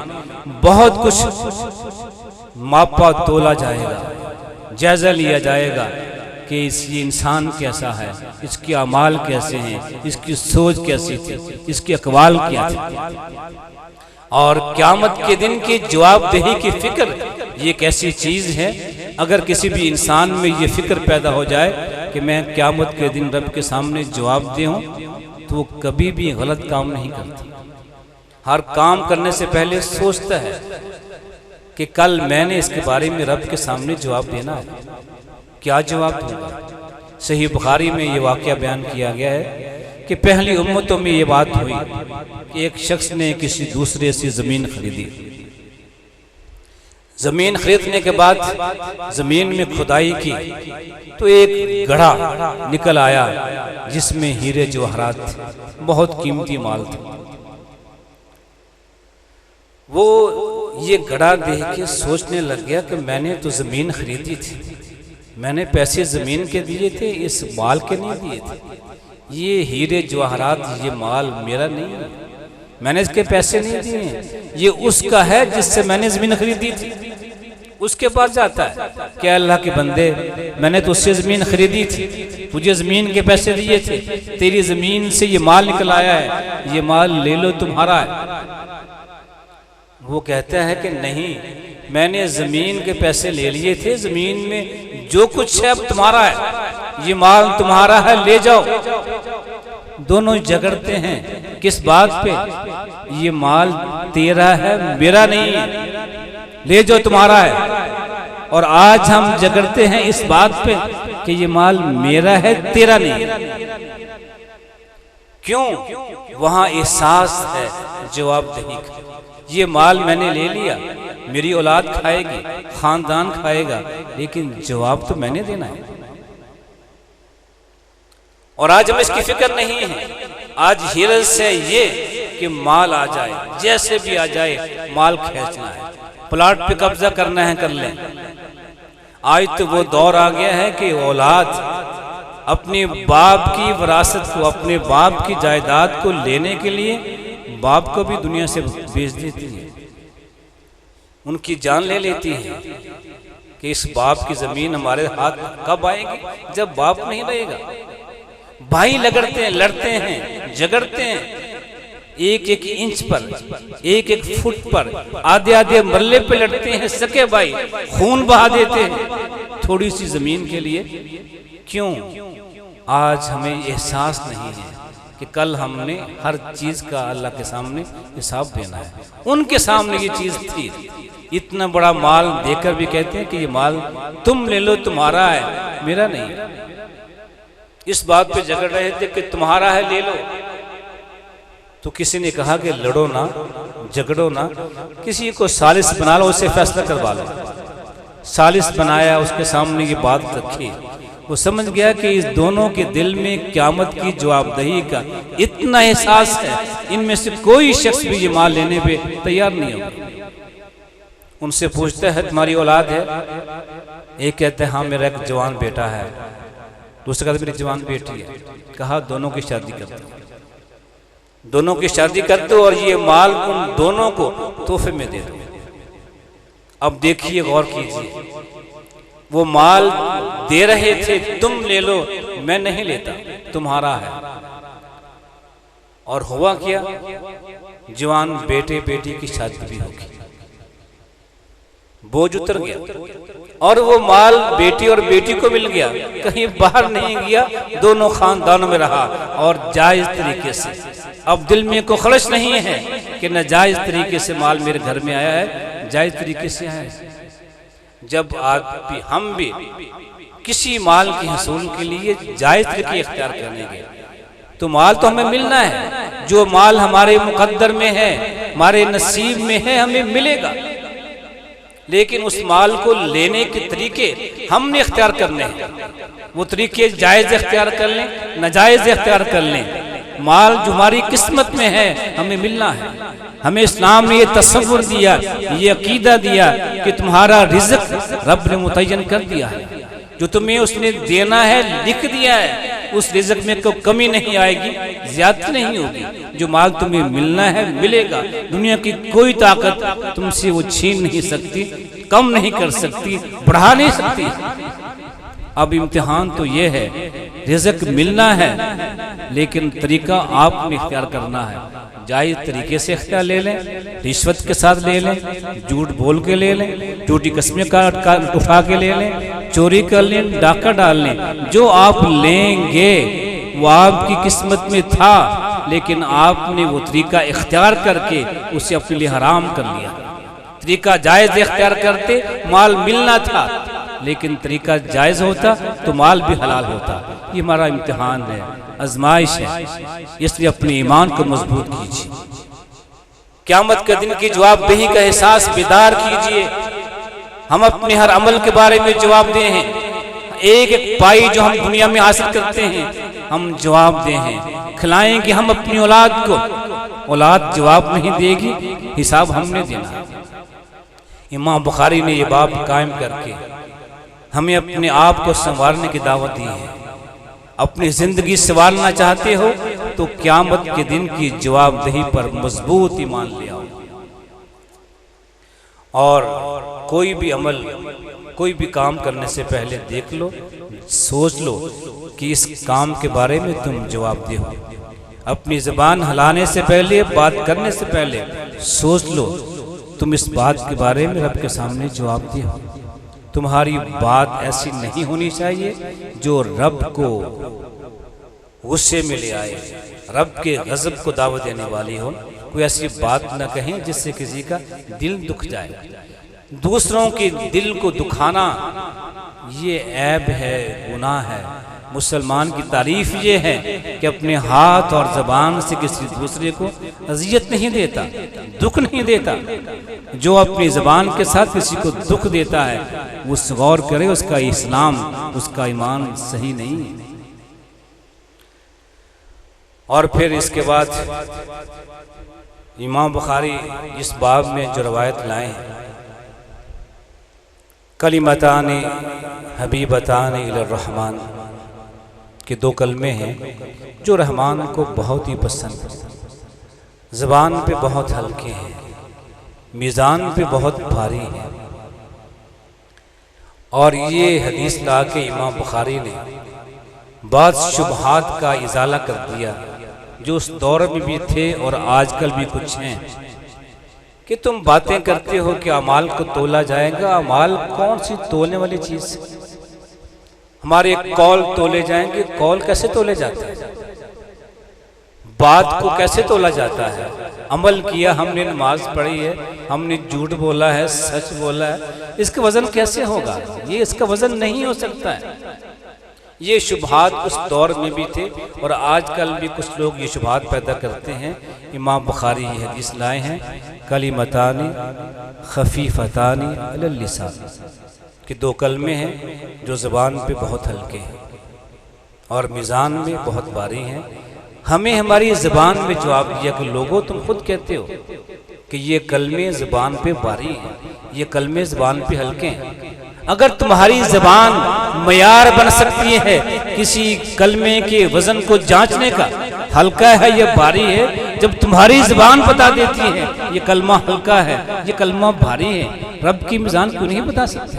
बहुत कुछ मापा तोला जाएगा, जायजा लिया जाएगा कि ये इंसान कैसा है, इसके अमाल कैसे हैं, इसकी सोच कैसी थी, इसके अक़वाल क्या थे। और क़यामत के दिन की जवाबदेही की फिक्र ये एक ऐसी चीज़ है, अगर किसी भी इंसान में ये फिक्र पैदा हो जाए कि मैं क़यामत के दिन रब के सामने जवाबदेह हूँ, तो वो कभी भी गलत काम नहीं करता। हर काम करने से पहले सोचता है कि कल मैंने इसके बारे में रब के सामने जवाब देना है, क्या जवाब दूंगा। सही बुखारी में ये वाक़या बयान किया गया है कि पहली उम्मतों में ये बात हुई कि एक शख्स ने किसी दूसरे से ज़मीन खरीदी। ज़मीन खरीदने के बाद ज़मीन में खुदाई की तो एक गड्ढा निकल आया जिसमें हीरे जवाहरात थे, बहुत कीमती माल था। वो ये गड्ढा देख के सोचने लग गया कि मैंने तो ज़मीन खरीदी थी, मैंने पैसे ज़मीन के दिए थे, इस माल के नहीं दिए थे। ये हीरे जवाहरात, ये माल मेरा नहीं है, मैंने इसके पैसे नहीं दिए, ये उसका है जिससे मैंने ज़मीन खरीदी थी। उसके पास जाता है कि अल्लाह के बंदे, मैंने तो उससे ज़मीन खरीदी थी, तुझे ज़मीन के पैसे दिए थे, तेरी ज़मीन से ये माल निकल आया है, ये माल ले लो, तुम्हारा है। वो कहता है कि नहीं, मैंने ज़मीन के पैसे ले लिए थे, ज़मीन में जो कुछ है अब तुम्हारा है, ये माल तुम्हारा है, ले जाओ। दोनों झगड़ते हैं किस बात पे, ये माल तेरा है, मेरा नहीं है, ले जाओ, तुम्हारा है। और आज हम झगड़ते हैं इस बात पे कि ये माल मेरा है, तेरा नहीं है। क्यों? वहां एहसास है जवाबदेही का। ये माल मैंने ले लिया, मेरी औलाद खाएगी, खानदान खाएगा, लेकिन जवाब तो मैंने देना है। और आज हमें इसकी फिक्र नहीं है। आज हिरस है ये कि माल आ जाए, जैसे भी आ जाए माल खींचना है, प्लाट पे कब्जा करना है, कर लें। आज तो वो दौर आ गया है कि औलाद अपने बाप की विरासत को, अपने बाप की जायदाद को लेने के लिए बाप को भी दुनिया से बेच देती है, उनकी जान ले लेती है कि इस बाप की जमीन हमारे हाथ कब आएगी, जब बाप नहीं रहेगा। भाई लगड़ते हैं, लड़ते हैं, झगड़ते हैं, एक एक इंच पर, एक एक फुट पर, आधे आधे मरले पे लड़ते हैं। सके भाई खून बहा देते हैं थोड़ी सी जमीन के लिए। क्यों? आज हमें एहसास नहीं है कि कल हमने हर चीज का अल्लाह के सामने हिसाब देना है। उनके सामने ये चीज थी, इतना बड़ा माल देकर भी कहते हैं कि ये माल तुम ले लो, तुम्हारा है, मेरा नहीं। इस बात पे झगड़ रहे थे कि तुम्हारा है, ले लो। तो किसी ने कहा कि लड़ो ना, झगड़ो ना, किसी को सालिस बना लो, उससे फैसला करवा लो। सालिस बनाया, उसके सामने ये बात रखी, वो समझ गया कि इस दोनों के दिल में क़यामत की जवाबदेही का इतना एहसास है, इनमें से कोई शख्स भी ये माल लेने पे तैयार नहीं होगा। उनसे पूछते हैं तुम्हारी औलाद है? एक कहते हैं हाँ मेरा एक जवान बेटा है, दूसरा कहते मेरी जवान बेटी है। कहा दोनों की शादी कर दो, दोनों की शादी कर दो और ये माल उन दोनों को तोहफे में दे दो। अब देखिए, गौर कीजिए, वो माल दे रहे थे, तुम ले लो, मैं नहीं लेता, तुम्हारा है। और हुआ क्या? जवान बेटे बेटी की शादी भी होगी, बोझ उतर गया और वो माल बेटी और बेटी को मिल गया, कहीं बाहर नहीं गया, दोनों खानदानों में रहा और जायज तरीके से। अब दिल में कोई खलश नहीं है कि नाजायज तरीके से माल मेरे घर में आया है, जायज तरीके से आया है। जब आप भी हम भी किसी माल के हसूल के लिए जायज तरीके इख्तियार करेंगे तो माल तो हमें मिलना है। जो माल हमारे मुकद्दर में है, हमारे नसीब में है, हमें मिलेगा। लेकिन उस माल को लेने के तरीके हमने इख्तियार करने हैं। वो तरीके जायज इख्तियार कर लें, नाजायज इख्तियार कर लें। माल जो हमारी किस्मत में है हमें मिलना है। हमें इस्लाम ने ये तसव्वुर दिया, ये अकीदा दिया कि तुम्हारा रिज़्क रब ने मुतय्यन कर दिया है। जो तुम्हें उसने देना है लिख दिया है। उस रिज़्क में कोई कमी नहीं आएगी, ज़्यादती नहीं होगी। जो माल तुम्हें मिलना है मिलेगा। दुनिया की कोई ताकत तुमसे वो छीन नहीं सकती, कम नहीं कर सकती, बढ़ा नहीं सकती। अब इम्तिहान तो ये है, रिज़्क मिलना है लेकिन तरीका आपने इख्तियार करना है। जायज़ तरीके से इख्तियार ले लें, रिश्वत के साथ ले लें, झूठ बोल के ले लें, झूठी कस्में का उठा के ले लें, चोरी कर लें, डाका डाल लें। जो आप लेंगे वो आपकी किस्मत में था, लेकिन आपने वो तरीका इख्तियार करके उसे अपने लिए हराम कर लिया। तरीका जायज़ इख्तियार करते माल मिलना था, लेकिन तरीका जायज़ होता तो माल भी हलाल होता। ये हमारा इम्तिहान है, आजमाइश है। इसलिए अपने ईमान को मजबूत कीजिए। क़यामत के दिन की जवाबदेही का एहसास बेदार कीजिए। हम अपने हर अमल के बारे में जवाबदेह हैं। एक एक पाई जो हम दुनिया में हासिल करते हैं हम जवाबदेह हैं। खिलाएंगे हम अपनी औलाद को, औलाद जवाब नहीं देगी, हिसाब हमने देना। इमाम बुखारी ने ये बाब कायम करके हमें अपने आप को संवारने की दावत दी है। अपनी जिंदगी संवारना चाहते हो तो क़यामत के दिन की जवाबदेही पर मजबूत ईमान ले आओ। और कोई भी अमल, कोई भी काम करने से पहले देख लो, सोच लो कि इस काम के बारे में तुम जवाबदेह हो। अपनी ज़बान हिलाने से पहले, बात करने से पहले सोच लो तुम इस बात के बारे में रब के सामने जवाबदेह हो। तुम्हारी बात ऐसी नहीं होनी चाहिए जो रब को गुस्से में ले आए, रब के गज़ब को दावत देने वाली हो। कोई ऐसी बात न कहें जिससे किसी का दिल दुख जाए। दूसरों के दिल को दुखाना ये ऐब है, गुनाह है। मुसलमान की तारीफ ये है कि अपने हाथ और ज़बान से किसी दूसरे को अजियत नहीं देता, दुख नहीं देता। जो अपनी ज़बान के साथ किसी को दुख देता है वो गौर करे, उसका इस्लाम, उसका ईमान सही नहीं है। और फिर इसके बाद इमाम बुखारी इस बाब में जो रवायत लाए हैं, कलिमतानी हबीबतानी इलर रहमान के दो कलमे हैं जो रहमान को बहुत ही पसंद है। ज़बान पे बहुत हल्के हैं, मीज़ान पे बहुत भारी हैं। और ये हदीस ला के इमाम बुखारी ने बाद शुबहात का इजाला कर दिया जो उस दौर में भी थे और आजकल भी कुछ हैं कि तुम बातें करते हो कि अमाल को तोला जाएगा। अमाल कौन सी तोलने वाली चीज़? हमारे कौल तोले जाएंगे। कौल कैसे तोले जाते हैं? बात को कैसे तोला जाता है? अमल किया हमने, नमाज पढ़ी है, हमने झूठ बोला है, सच बोला है, इसका वजन कैसे होगा? ये इसका वजन नहीं हो सकता है। ये शुबहात उस दौर में भी थे और आजकल भी कुछ लोग ये शुबहात पैदा करते हैं। इमाम बुखारी ये हदीस लाए हैं, कलिमतानी खफीफतानी अलल लिसान कि दो कलमे हैं जो ज़बान पे बहुत हल्के हैं और मीज़ान में बहुत भारी हैं। हमें हमारी ज़बान में जवाब दिया कि लोगों तुम खुद कहते हो कि ये कलमे ज़बान पे भारी हैं, ये कलमे ज़बान पे हल्के हैं। अगर तुम्हारी ज़बान मयार बन सकती है किसी कलमे के वज़न को जांचने का, हल्का है या भारी है, जब तुम्हारी ज़बान बता देती है ये कलमा हल्का है, ये कलमा भारी है, रब की मीज़ान क्यों नहीं बता सकती?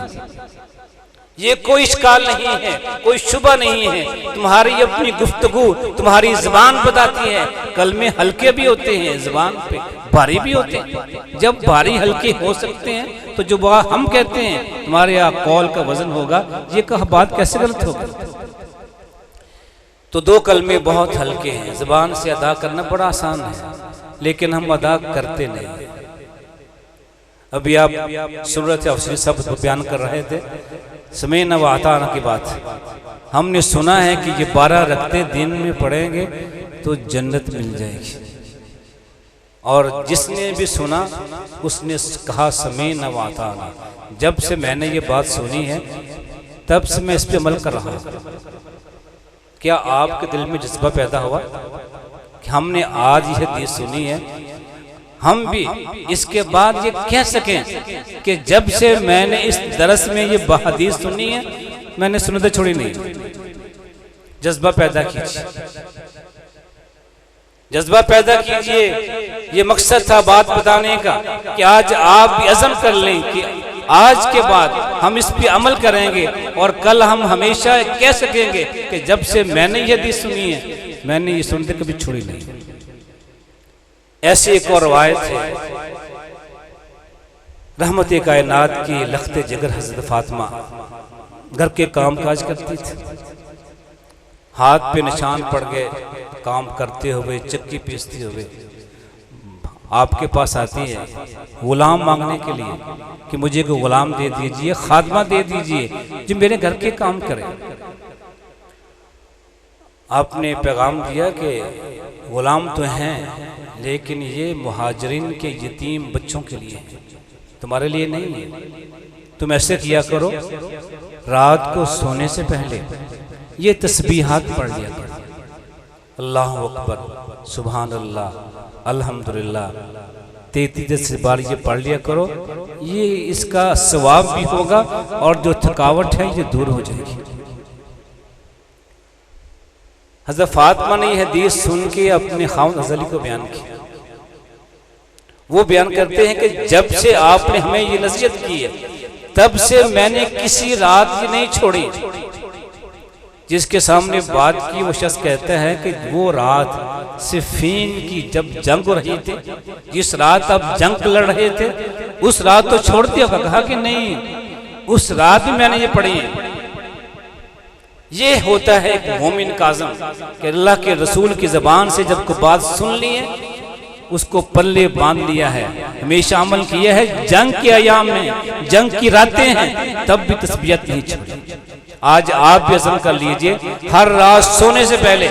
ये कोई इश्काल नहीं है, कोई शुबा नहीं है। तुम्हारी अपनी गुफ्तगू, तुम्हारी ज़बान बताती है। कलमे हल्के भी होते हैं, ज़बान पे भारी भी होते हैं। जब भारी हल्के हो सकते हैं तो जो हम कहते हैं तुम्हारे यहाँ कौल का वजन होगा, ये कहा बात कैसे गलत होगी? तो दो कलमे बहुत हल्के हैं, ज़बान से अदा करना बड़ा आसान है, लेकिन हम अदा करते नहीं। अभी आप सूरत अफसरी शब्द बयान कर रहे थे, समय न वाताना की बात। हमने सुना है कि ये 12 रखते दिन में पढ़ेंगे तो जन्नत मिल जाएगी, और जिसने भी सुना उसने कहा समय न वाताना। जब से मैंने ये बात सुनी है तब से मैं इस पे अमल कर रहा हूँ। क्या आपके दिल में जज्बा पैदा हुआ कि हमने आज ये हदीस सुनी है, हम भी इसके बाद ये कह सकें कि जब से मैंने इस दरस में ये हदीस सुनी है मैंने सुनते छोड़ी नहीं। जज्बा पैदा कीजिए, जज्बा पैदा कीजिए। ये मकसद था बात बताने का कि आज आप भी अज़म कर लें कि आज के बाद हम इस पे अमल करेंगे, और कल हम हमेशा कह सकेंगे कि जब से मैंने ये हदीस सुनी है मैंने ये सुनते कभी छोड़ी नहीं। ऐसी एक और रवायत है, रहमत कायनात की लख्ते जिगर हज़रत फातिमा घर के काम काज करती थी, हाथ पे निशान पड़ गए काम करते हुए, चक्की पीसते हुए आपके पास आती है गुलाम मांगने के लिए कि मुझे कोई गुलाम दे दीजिए, खादमा दे दीजिए जो मेरे घर के काम करे। आपने पैगाम दिया कि गुलाम तो हैं लेकिन ये मुहाजिरीन के यतीम बच्चों के लिए है, तुम्हारे लिए नहीं है। तुम ऐसे किया करो, रात को सोने से पहले ये तस्बीहात पढ़ लिया करो, अल्लाह अकबर, सुभान अल्लाह, अल्हम्दुलिल्लाह 33 बार ये पढ़ लिया करो। ये इसका सवाब भी होगा और जो थकावट है ये दूर हो जाएगी। हज़रत फातिमा ने यह हदीस सुन के अपने खाउन अज़ली को बयान किया। वो बयान करते हैं कि जब से आपने हमें ये नसीहत की है तब से मैंने किसी रात की नहीं छोड़ी। जिसके सामने बात की वो शख्स कहता है कि वो रात सिफीन की जब जंग हो रही थी, जिस रात आप जंग लड़ रहे थे उस रात तो छोड़ दिया। कहा कि नहीं, उस रात भी मैंने ये पढ़ी है। ये होता है एक मोमिन का आज़म कि अल्लाह के रसूल की ज़बान से जब को बात सुन ली है उसको पल्ले बांध लिया है, हमेशा अमल किया है। जंग के अयाम में, जंग की रातें हैं, तब भी तस्बीहत नहीं छोड़ी। आज आप भी अज़म कर लीजिए, हर रात सोने से पहले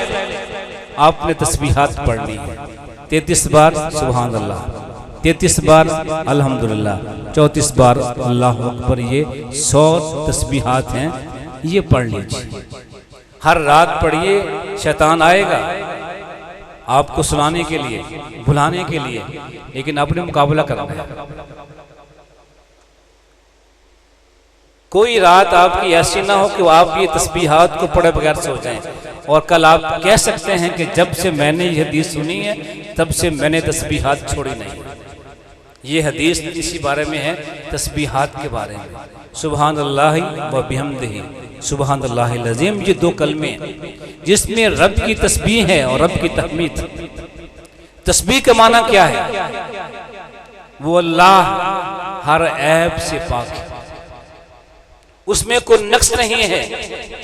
आपने तस्बीहात पढ़नी है। 33 बार सुभान अल्लाह, 33 बार अल्हम्दुलिल्लाह, 34 बार अल्लाह अकबर। ये 100 तस्बीहात हैं, ये पढ़ लीजिए। हर रात पढ़िए। शैतान आएगा आपको सुनाने के लिए, भुलाने के लिए, लेकिन अपने मुकाबला करना है। कोई रात आपकी ऐसी ना हो कि आप ये तस्बीहात को पढ़े बगैर सो जाएं, और कल आप कह सकते हैं कि जब से मैंने ये हदीस सुनी है तब से मैंने तस्बीहात छोड़ी नहीं। ये हदीस इसी बारे में है, तस्बीहात के बारे में। सुभान अल्लाह व बिहम्दिही सुभान अल्लाहिल अज़ीम, ये 2 कलमे जिसमें रब की तस्बीह है और रब की तहमीद। तस्बीह का माना क्या है? वो अल्लाह हर ऐब से पाक है, उसमें कोई नक्स नहीं है,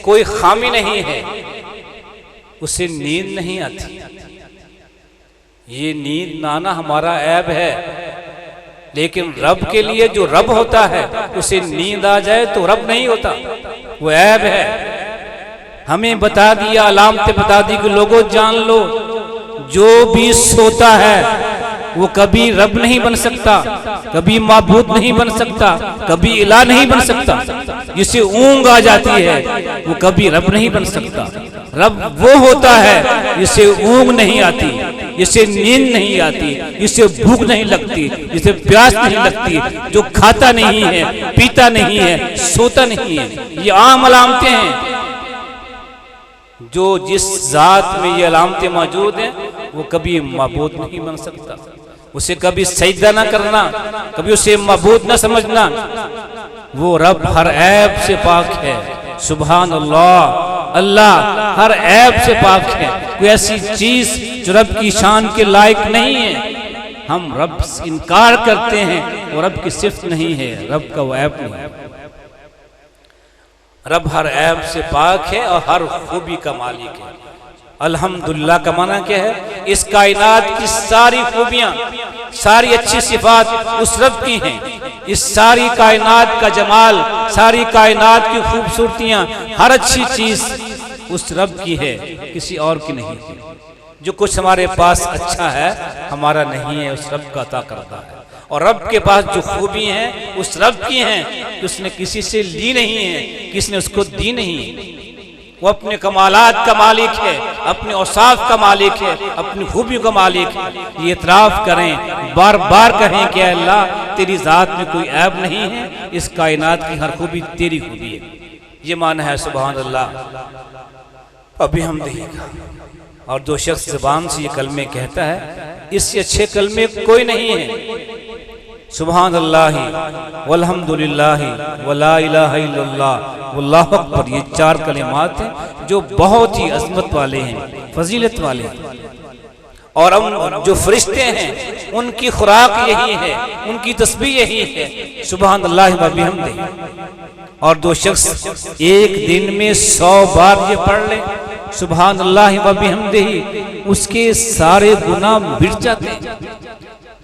कोई खामी नहीं है, उसे नींद नहीं आती। ये नींद ना आना हमारा ऐब है, लेकिन रब के लिए जो रब होता है उसे नींद आ जाए तो रब नहीं होता, वो ऐब है। हमें बता दिया, अलामतें बता दी कि लोगों जान लो, जो भी सोता है वो कभी रब नहीं बन सकता, कभी माबूद नहीं बन सकता, कभी इलाह नहीं बन सकता। जिसे ऊंग आ जाती है वो कभी रब नहीं बन सकता। रब वो होता है जिसे ऊंग नहीं आती, जिसे नींद नहीं आती, जिसे भूख नहीं लगती, जिसे प्यास नहीं लगती, जो खाता नहीं है, पीता नहीं है, सोता नहीं है। ये आम अलामतें हैं। जो जिस जात में ये अलामतें मौजूद हैं वो कभी माबूद नहीं बन सकता। उसे कभी सजदा ना करना, कभी उसे माबूद ना समझना। वो रब हर ऐब से पाक है। सुभान अल्लाह, अल्लाह हर ऐब से पाक है। कोई ऐसी चीज जो रब की शान के लायक नहीं है, हम रब से इनकार करते हैं, वो रब की सिफ्त नहीं है, रब का वो ऐब नहीं है। रब हर ऐब से पाक है और हर खूबी का मालिक है। अल्हम्दुलिल्लाह का माना क्या है? इस कायनात की सारी खूबियां, सारी अच्छी सिफात उस रब की हैं। इस सारी कायनात का जमाल, सारी कायनात की खूबसूरतियां, हर अच्छी चीज उस रब की है, किसी और की नहीं है। जो कुछ हमारे पास अच्छा है हमारा नहीं है, उस रब का अता करता है। और रब के पास जो खूबी हैं उस रब की हैं कि उसने किसी से ली नहीं है, किसने उसको दी नहीं। वो अपने कमालात का मालिक है, अपने औसाफ का मालिक है, अपनी खूबियों का मालिक है। ये इतराफ करें, बार बार कहें कि अल्लाह तेरी ज़ात में कोई ऐब नहीं है, इस कायनात की हर खूबी तेरी खूबी है। ये माना है सुभान अल्लाह। अभी हम देखेगा और जो शख्स ज़बान से ये कलमे कहता है, इससे अच्छे कलमे कोई नहीं है। सुभान अल्लाह वल्हम्दुलिल्लाह वला इलाहा इल्लल्लाह वल्लाहु अकबर, ये 4 कलिमात हैं जो बहुत ही अज़मत वाले हैं, फजीलत वाले हैं। और हम जो फरिश्ते हैं उनकी खुराक यही है, उनकी तस्बीह यही है, सुभान अल्लाह व बिहम्दिही। और जो शख्स एक दिन में 100 बार ये पढ़ ले सुभान अल्लाह व बिहम्दिही, उसके सारे गुनाह मिट जाते हैं।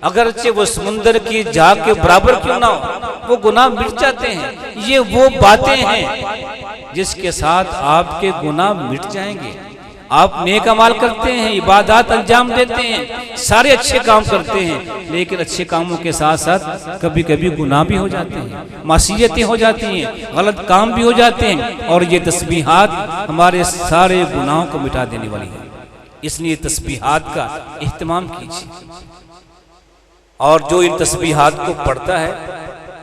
अगरचे वो समुंदर की झाग के बराबर क्यों ना हो, वो गुनाह मिट जाते हैं। ये वो बातें हैं जिसके साथ आपके गुनाह मिट जाएंगे। आप नेक अमाल करते हैं, इबादत अंजाम देते हैं, सारे अच्छे काम करते हैं, लेकिन अच्छे कामों के साथ साथ कभी कभी गुनाह भी हो जाते हैं, मासियतें हो जाती हैं, गलत काम भी हो जाते हैं। और ये तस्बीहात हमारे सारे गुनाहों को मिटा देने वाली है। इसलिए तस्बीहात का इहतमाम कीजिए। और जो इन तस्बीहात को पढ़ता है,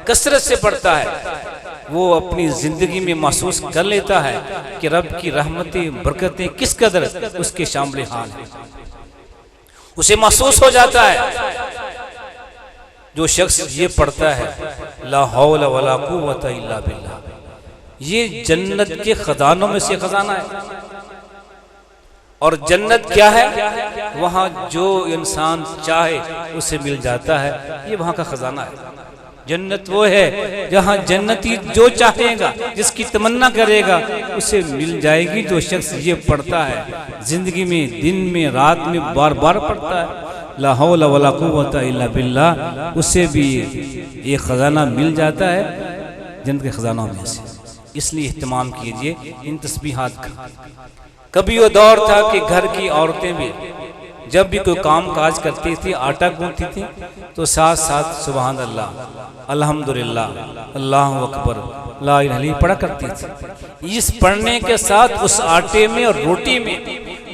कसरत से पढ़ता है, वो अपनी जिंदगी में महसूस कर लेता है कि रब की रहमतें, बरकतें किस कदर उसके शामिल हाल है। उसे महसूस हो जाता है। जो शख्स ये पढ़ता है ला हौला वला कुव्वता इल्ला बिल्लाह, ये जन्नत के खजानों में से खजाना है। और जन्नत क्या है? वहां जो इंसान चाहे उसे मिल जाता है, ये वहां का खजाना है। जन्नत वो है जहां जन्नती जो चाहेगा, जिसकी तमन्ना करेगा, उसे मिल जाएगी। जो शख्स ये पढ़ता है जिंदगी में, दिन में, रात में बार बार पढ़ता है ला हौला वला कुव्वता इल्ला बिल्लाह, उससे भी ये खजाना मिल जाता है जन्नत के खजानों में से। इसलिए इहतमाम कीजिए इन तस्बीहात का। कभी वो दौर था कि घर की औरतें भी जब भी कोई काम काज करती थी, आटा गूंथती थी, तो साथ साथ सुभान अल्लाह, अल्हम्दुलिल्लाह, अल्लाहु अकबर, ला इलाहा इल्लल्लाह पढ़ा करती थी। इस पढ़ने के साथ उस आटे में और रोटी में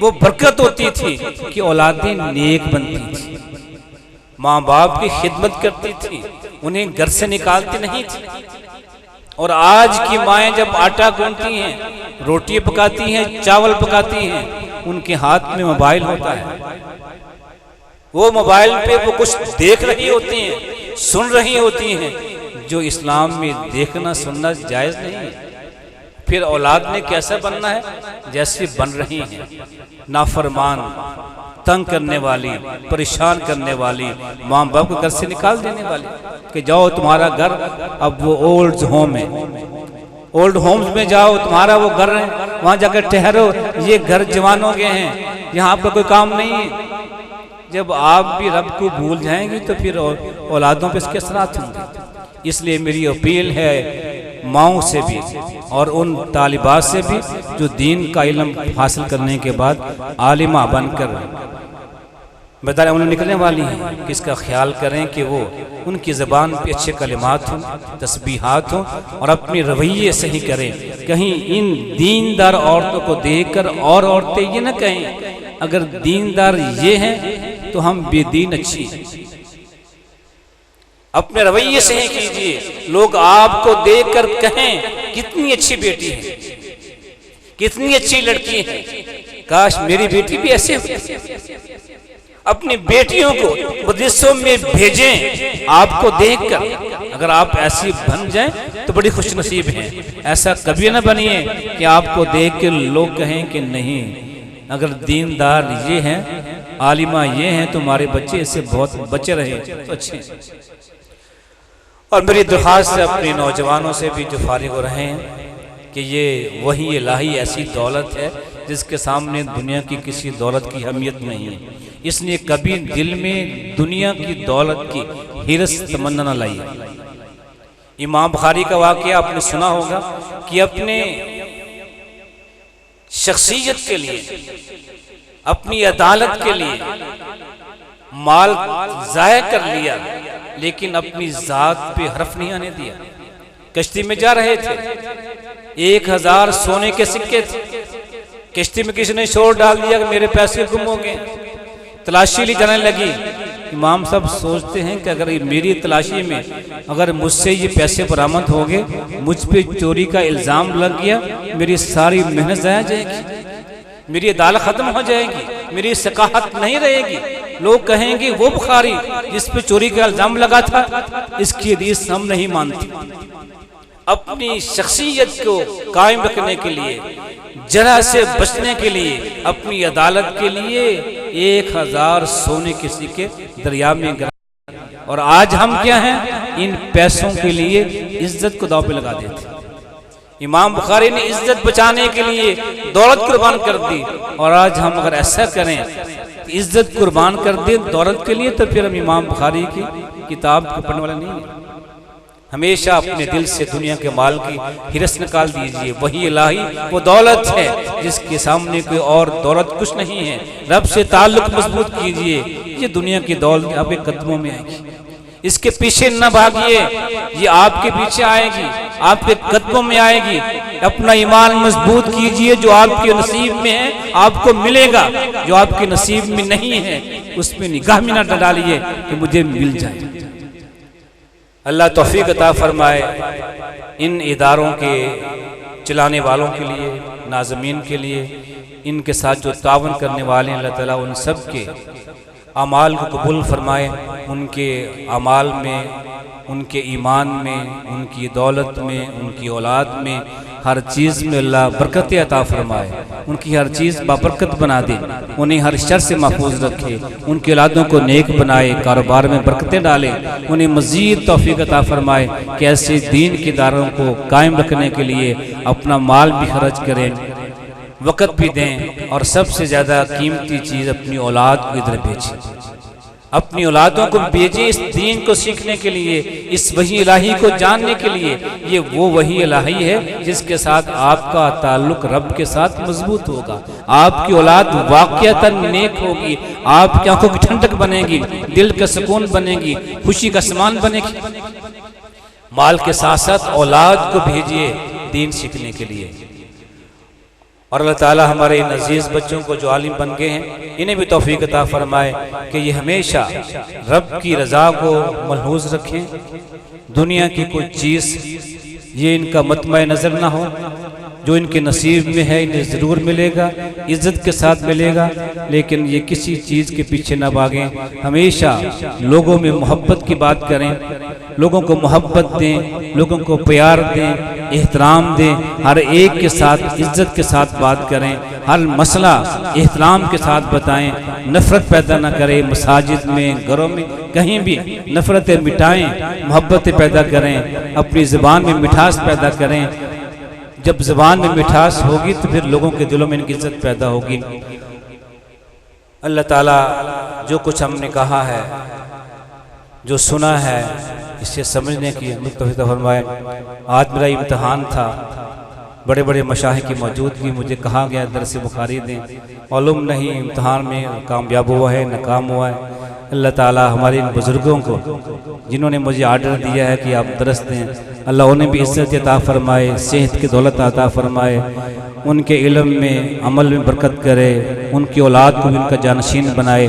वो बरकत होती थी कि औलादें नेक बनती थी, माँ बाप की खिदमत करती थी, उन्हें घर से निकालती नहीं थी। और आज की माएँ जब आटा गूंथती हैं, रोटी पकाती हैं, चावल पकाती हैं, उनके हाथ में मोबाइल होता है। वो मोबाइल पे वो कुछ देख रही होती हैं, सुन रही होती हैं, जो इस्लाम में देखना सुनना जायज़ नहीं है। फिर औलाद ने कैसा बनना है? जैसे बन रही हैं, नाफरमान, तंग करने वाली, परेशान करने वाली, माँ बाप को घर से निकाल देने वाली कि जाओ तुम्हारा घर अब वो ओल्ड होम है, ओल्ड होम्स में जाओ, तुम्हारा वो घर है, वहाँ जाकर ठहरो, ये घर जवानों के हैं, यहाँ आपका कोई काम नहीं है। जब आप भी रब को भूल जाएंगे तो फिर औलादों पे इसके असरात होंगे। इसलिए मेरी अपील है माओं से भी और उन तालिबात से भी जो दीन का इल्म हासिल करने के बाद आलिमा बनकर बताया उन्हें निकलने वाली हैं, कि इसका ख्याल करें कि वो उनकी ज़बान पे अच्छे कलिमात हों, तस्बीहात हों, और अपने रवैये सही करें। कहीं इन दीनदार औरतों को देखकर और औरतें ये न कहें अगर दीनदार ये हैं तो हम बेदीन अच्छी हैं। अपने रवैये सही कीजिए, लोग आपको देखकर कहें कितनी अच्छी बेटी है, कितनी अच्छी लड़की है, काश मेरी बेटी भी ऐसे हो। अपनी बेटियों को विदेशों में भेजें आपको देखकर। अगर आप ऐसी बन जाएं तो बड़ी खुशनसीब हैं। ऐसा कभी न बनिए कि आपको देख के लोग कहें कि नहीं, अगर दीनदार ये हैं, आलिमा ये हैं, तो हमारे बच्चे इससे बहुत बचे रहे तो अच्छे। और मेरी दरख्वास्त है अपने नौजवानों से भी जो फारिग हो रहे हैं कि ये वही इलाही ऐसी दौलत है जिसके सामने दुनिया की किसी दौलत की अहमियत नहीं है। इसलिए कभी दिल में दुनिया की दौलत की हिरस तमन्ना न लाइए। इमाम बुखारी का वाक़या आपने सुना होगा कि अपने शख्सियत के लिए, अपनी अदालत के लिए माल ज़ाया कर लिया, लेकिन अपनी ज़ात पे हरफ नहीं आने दिया। कश्ती में जा रहे थे, 1000 सोने के सिक्के थे, कश्ती में किसी ने शोर डाल दिया कि मेरे पैसे गुम हो गए। तलाशी ली जाने लगी। इमाम साहब सोचते हैं कि अगर मेरी तलाशी में अगर मुझसे ये पैसे बरामद हो गए, मुझ पे चोरी का इल्ज़ाम लग गया, मेरी सारी मेहनत ज़ाया जाएगी, मेरी अदालत ख़त्म हो जाएगी, मेरी सकाहत नहीं रहेगी। लोग कहेंगे वो बुखारी जिस पे चोरी का इल्ज़ाम लगा था, इसकी हदीस हम नहीं मानते। अपनी शख्सियत को कायम रखने के लिए, जरा से बचने के लिए, अपनी अदालत के लिए 1000 सोने के सिक्के दरिया में गिरा। और आज हम क्या हैं, इन पैसों के लिए इज्जत को दांव पे लगा देते। इमाम बुखारी ने इज्जत बचाने के लिए दौलत कुर्बान कर दी, और आज हम अगर ऐसा करें, इज्जत कुर्बान कर दें दौलत के लिए, तो फिर हम इमाम बुखारी की किताब को पढ़ने वाले नहीं हैं। हमेशा अपने दिल से दुनिया के माल की हिरस निकाल दीजिए। वही इलाही वो दौलत है जिसके सामने कोई और दौलत कुछ नहीं है। रब से ताल्लुक मजबूत कीजिए, ये दुनिया की दौलत आपके कदमों में आएगी। इसके पीछे न भागिए, ये आपके पीछे आएगी, आपके कदमों में आएगी। अपना ईमान मजबूत कीजिए, जो आपके नसीब में है आपको मिलेगा, जो आपके नसीब में नहीं है उसमें निगाह में न डालिए कि मुझे मिल जाए। अल्लाह तौफीक अता फरमाए इन इदारों के चलाने वालों के लिए, नाज़मीन के लिए, इनके साथ जो तावन करने वाले हैं, अल्लाह ताला उन सब के अमाल को कबूल फरमाए। उनके अमाल में, उनके ईमान में, उनकी दौलत में, उनकी औलाद में, हर चीज़ में अल्लाह बरकत अता फरमाए। उनकी हर चीज़ बाबरकत बना दे, उन्हें हर शर से महफूज रखे, उनकी औलादों को नेक बनाए, कारोबार में बरकतें डाले, उन्हें मज़ीद तौफीक अता फरमाए कि ऐसे दीन के इदारों को कायम रखने के लिए अपना माल भी खर्च करें, वक़्त भी दें, और सबसे ज़्यादा कीमती चीज़ अपनी औलाद को इधर भेजें। अपनी औलादों को भेजें इस दीन को सीखने के लिए, इस वही इलाही को जानने के लिए। ये वो वही इलाही है जिसके साथ आपका ताल्लुक रब के साथ मजबूत होगा। आपकी औलाद वाक़ियतन नेक होगी, आपकी आंखों की ठंडक बनेगी, दिल का सुकून बनेगी, खुशी का सामान बनेगी। माल के साथ साथ औलाद को भेजिए दीन सीखने के लिए। और अल्लाह ताला हमारे इन अजीज़ बच्चों को जो आलिम बन गए हैं, इन्हें भी तौफीक अता फरमाए कि ये हमेशा रब की रज़ा को मलहूज़ रखें। दुनिया की कोई चीज़ ये इनका मतमय नज़र ना हो, जो इनके नसीब में है इन्हें ज़रूर मिलेगा, इज़्ज़त के साथ मिलेगा, लेकिन ये किसी चीज़ के पीछे ना भागें। हमेशा लोगों में मोहब्बत की बात करें, लोगों को मोहब्बत दें, लोगों को प्यार दें, एहतराम दें, हर एक के साथ इज्जत के साथ बात करें, हर मसला एहतराम के साथ बताएं, नफ़रत पैदा ना करें। मसाजिद में, घरों में, कहीं भी नफ़रतें मिटाएं, मोहब्बतें पैदा करें, अपनी ज़बान में मिठास पैदा करें। जब ज़बान में मिठास होगी तो फिर लोगों के दिलों में इनकी इज्जत पैदा होगी। अल्लाह ताला जो कुछ हमने कहा है, जो सुना है, इसे समझने की तौफीक फरमाए। आज मेरा इम्तहान था, बड़े बड़े मशाइख की मौजूदगी, मुझे कहा गया दरस बुखारी दें, मालूम नहीं इम्तहान में कामयाब हुआ है नाकाम हुआ है। अल्लाह ताला हमारे इन बुज़ुर्गों को जिन्होंने मुझे आर्डर दिया है कि आप दरस दें, अल्लाह उन्हें भी इज़्ज़त अता फरमाए, सेहत की दौलत अता फरमाए, उनके इल्म में, अमल में बरकत करे, उनकी औलाद को भी उनका जानशीन बनाए,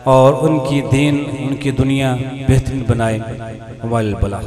और उनकी दीन, उनकी दुनिया बेहतरीन बनाए। वाल बला।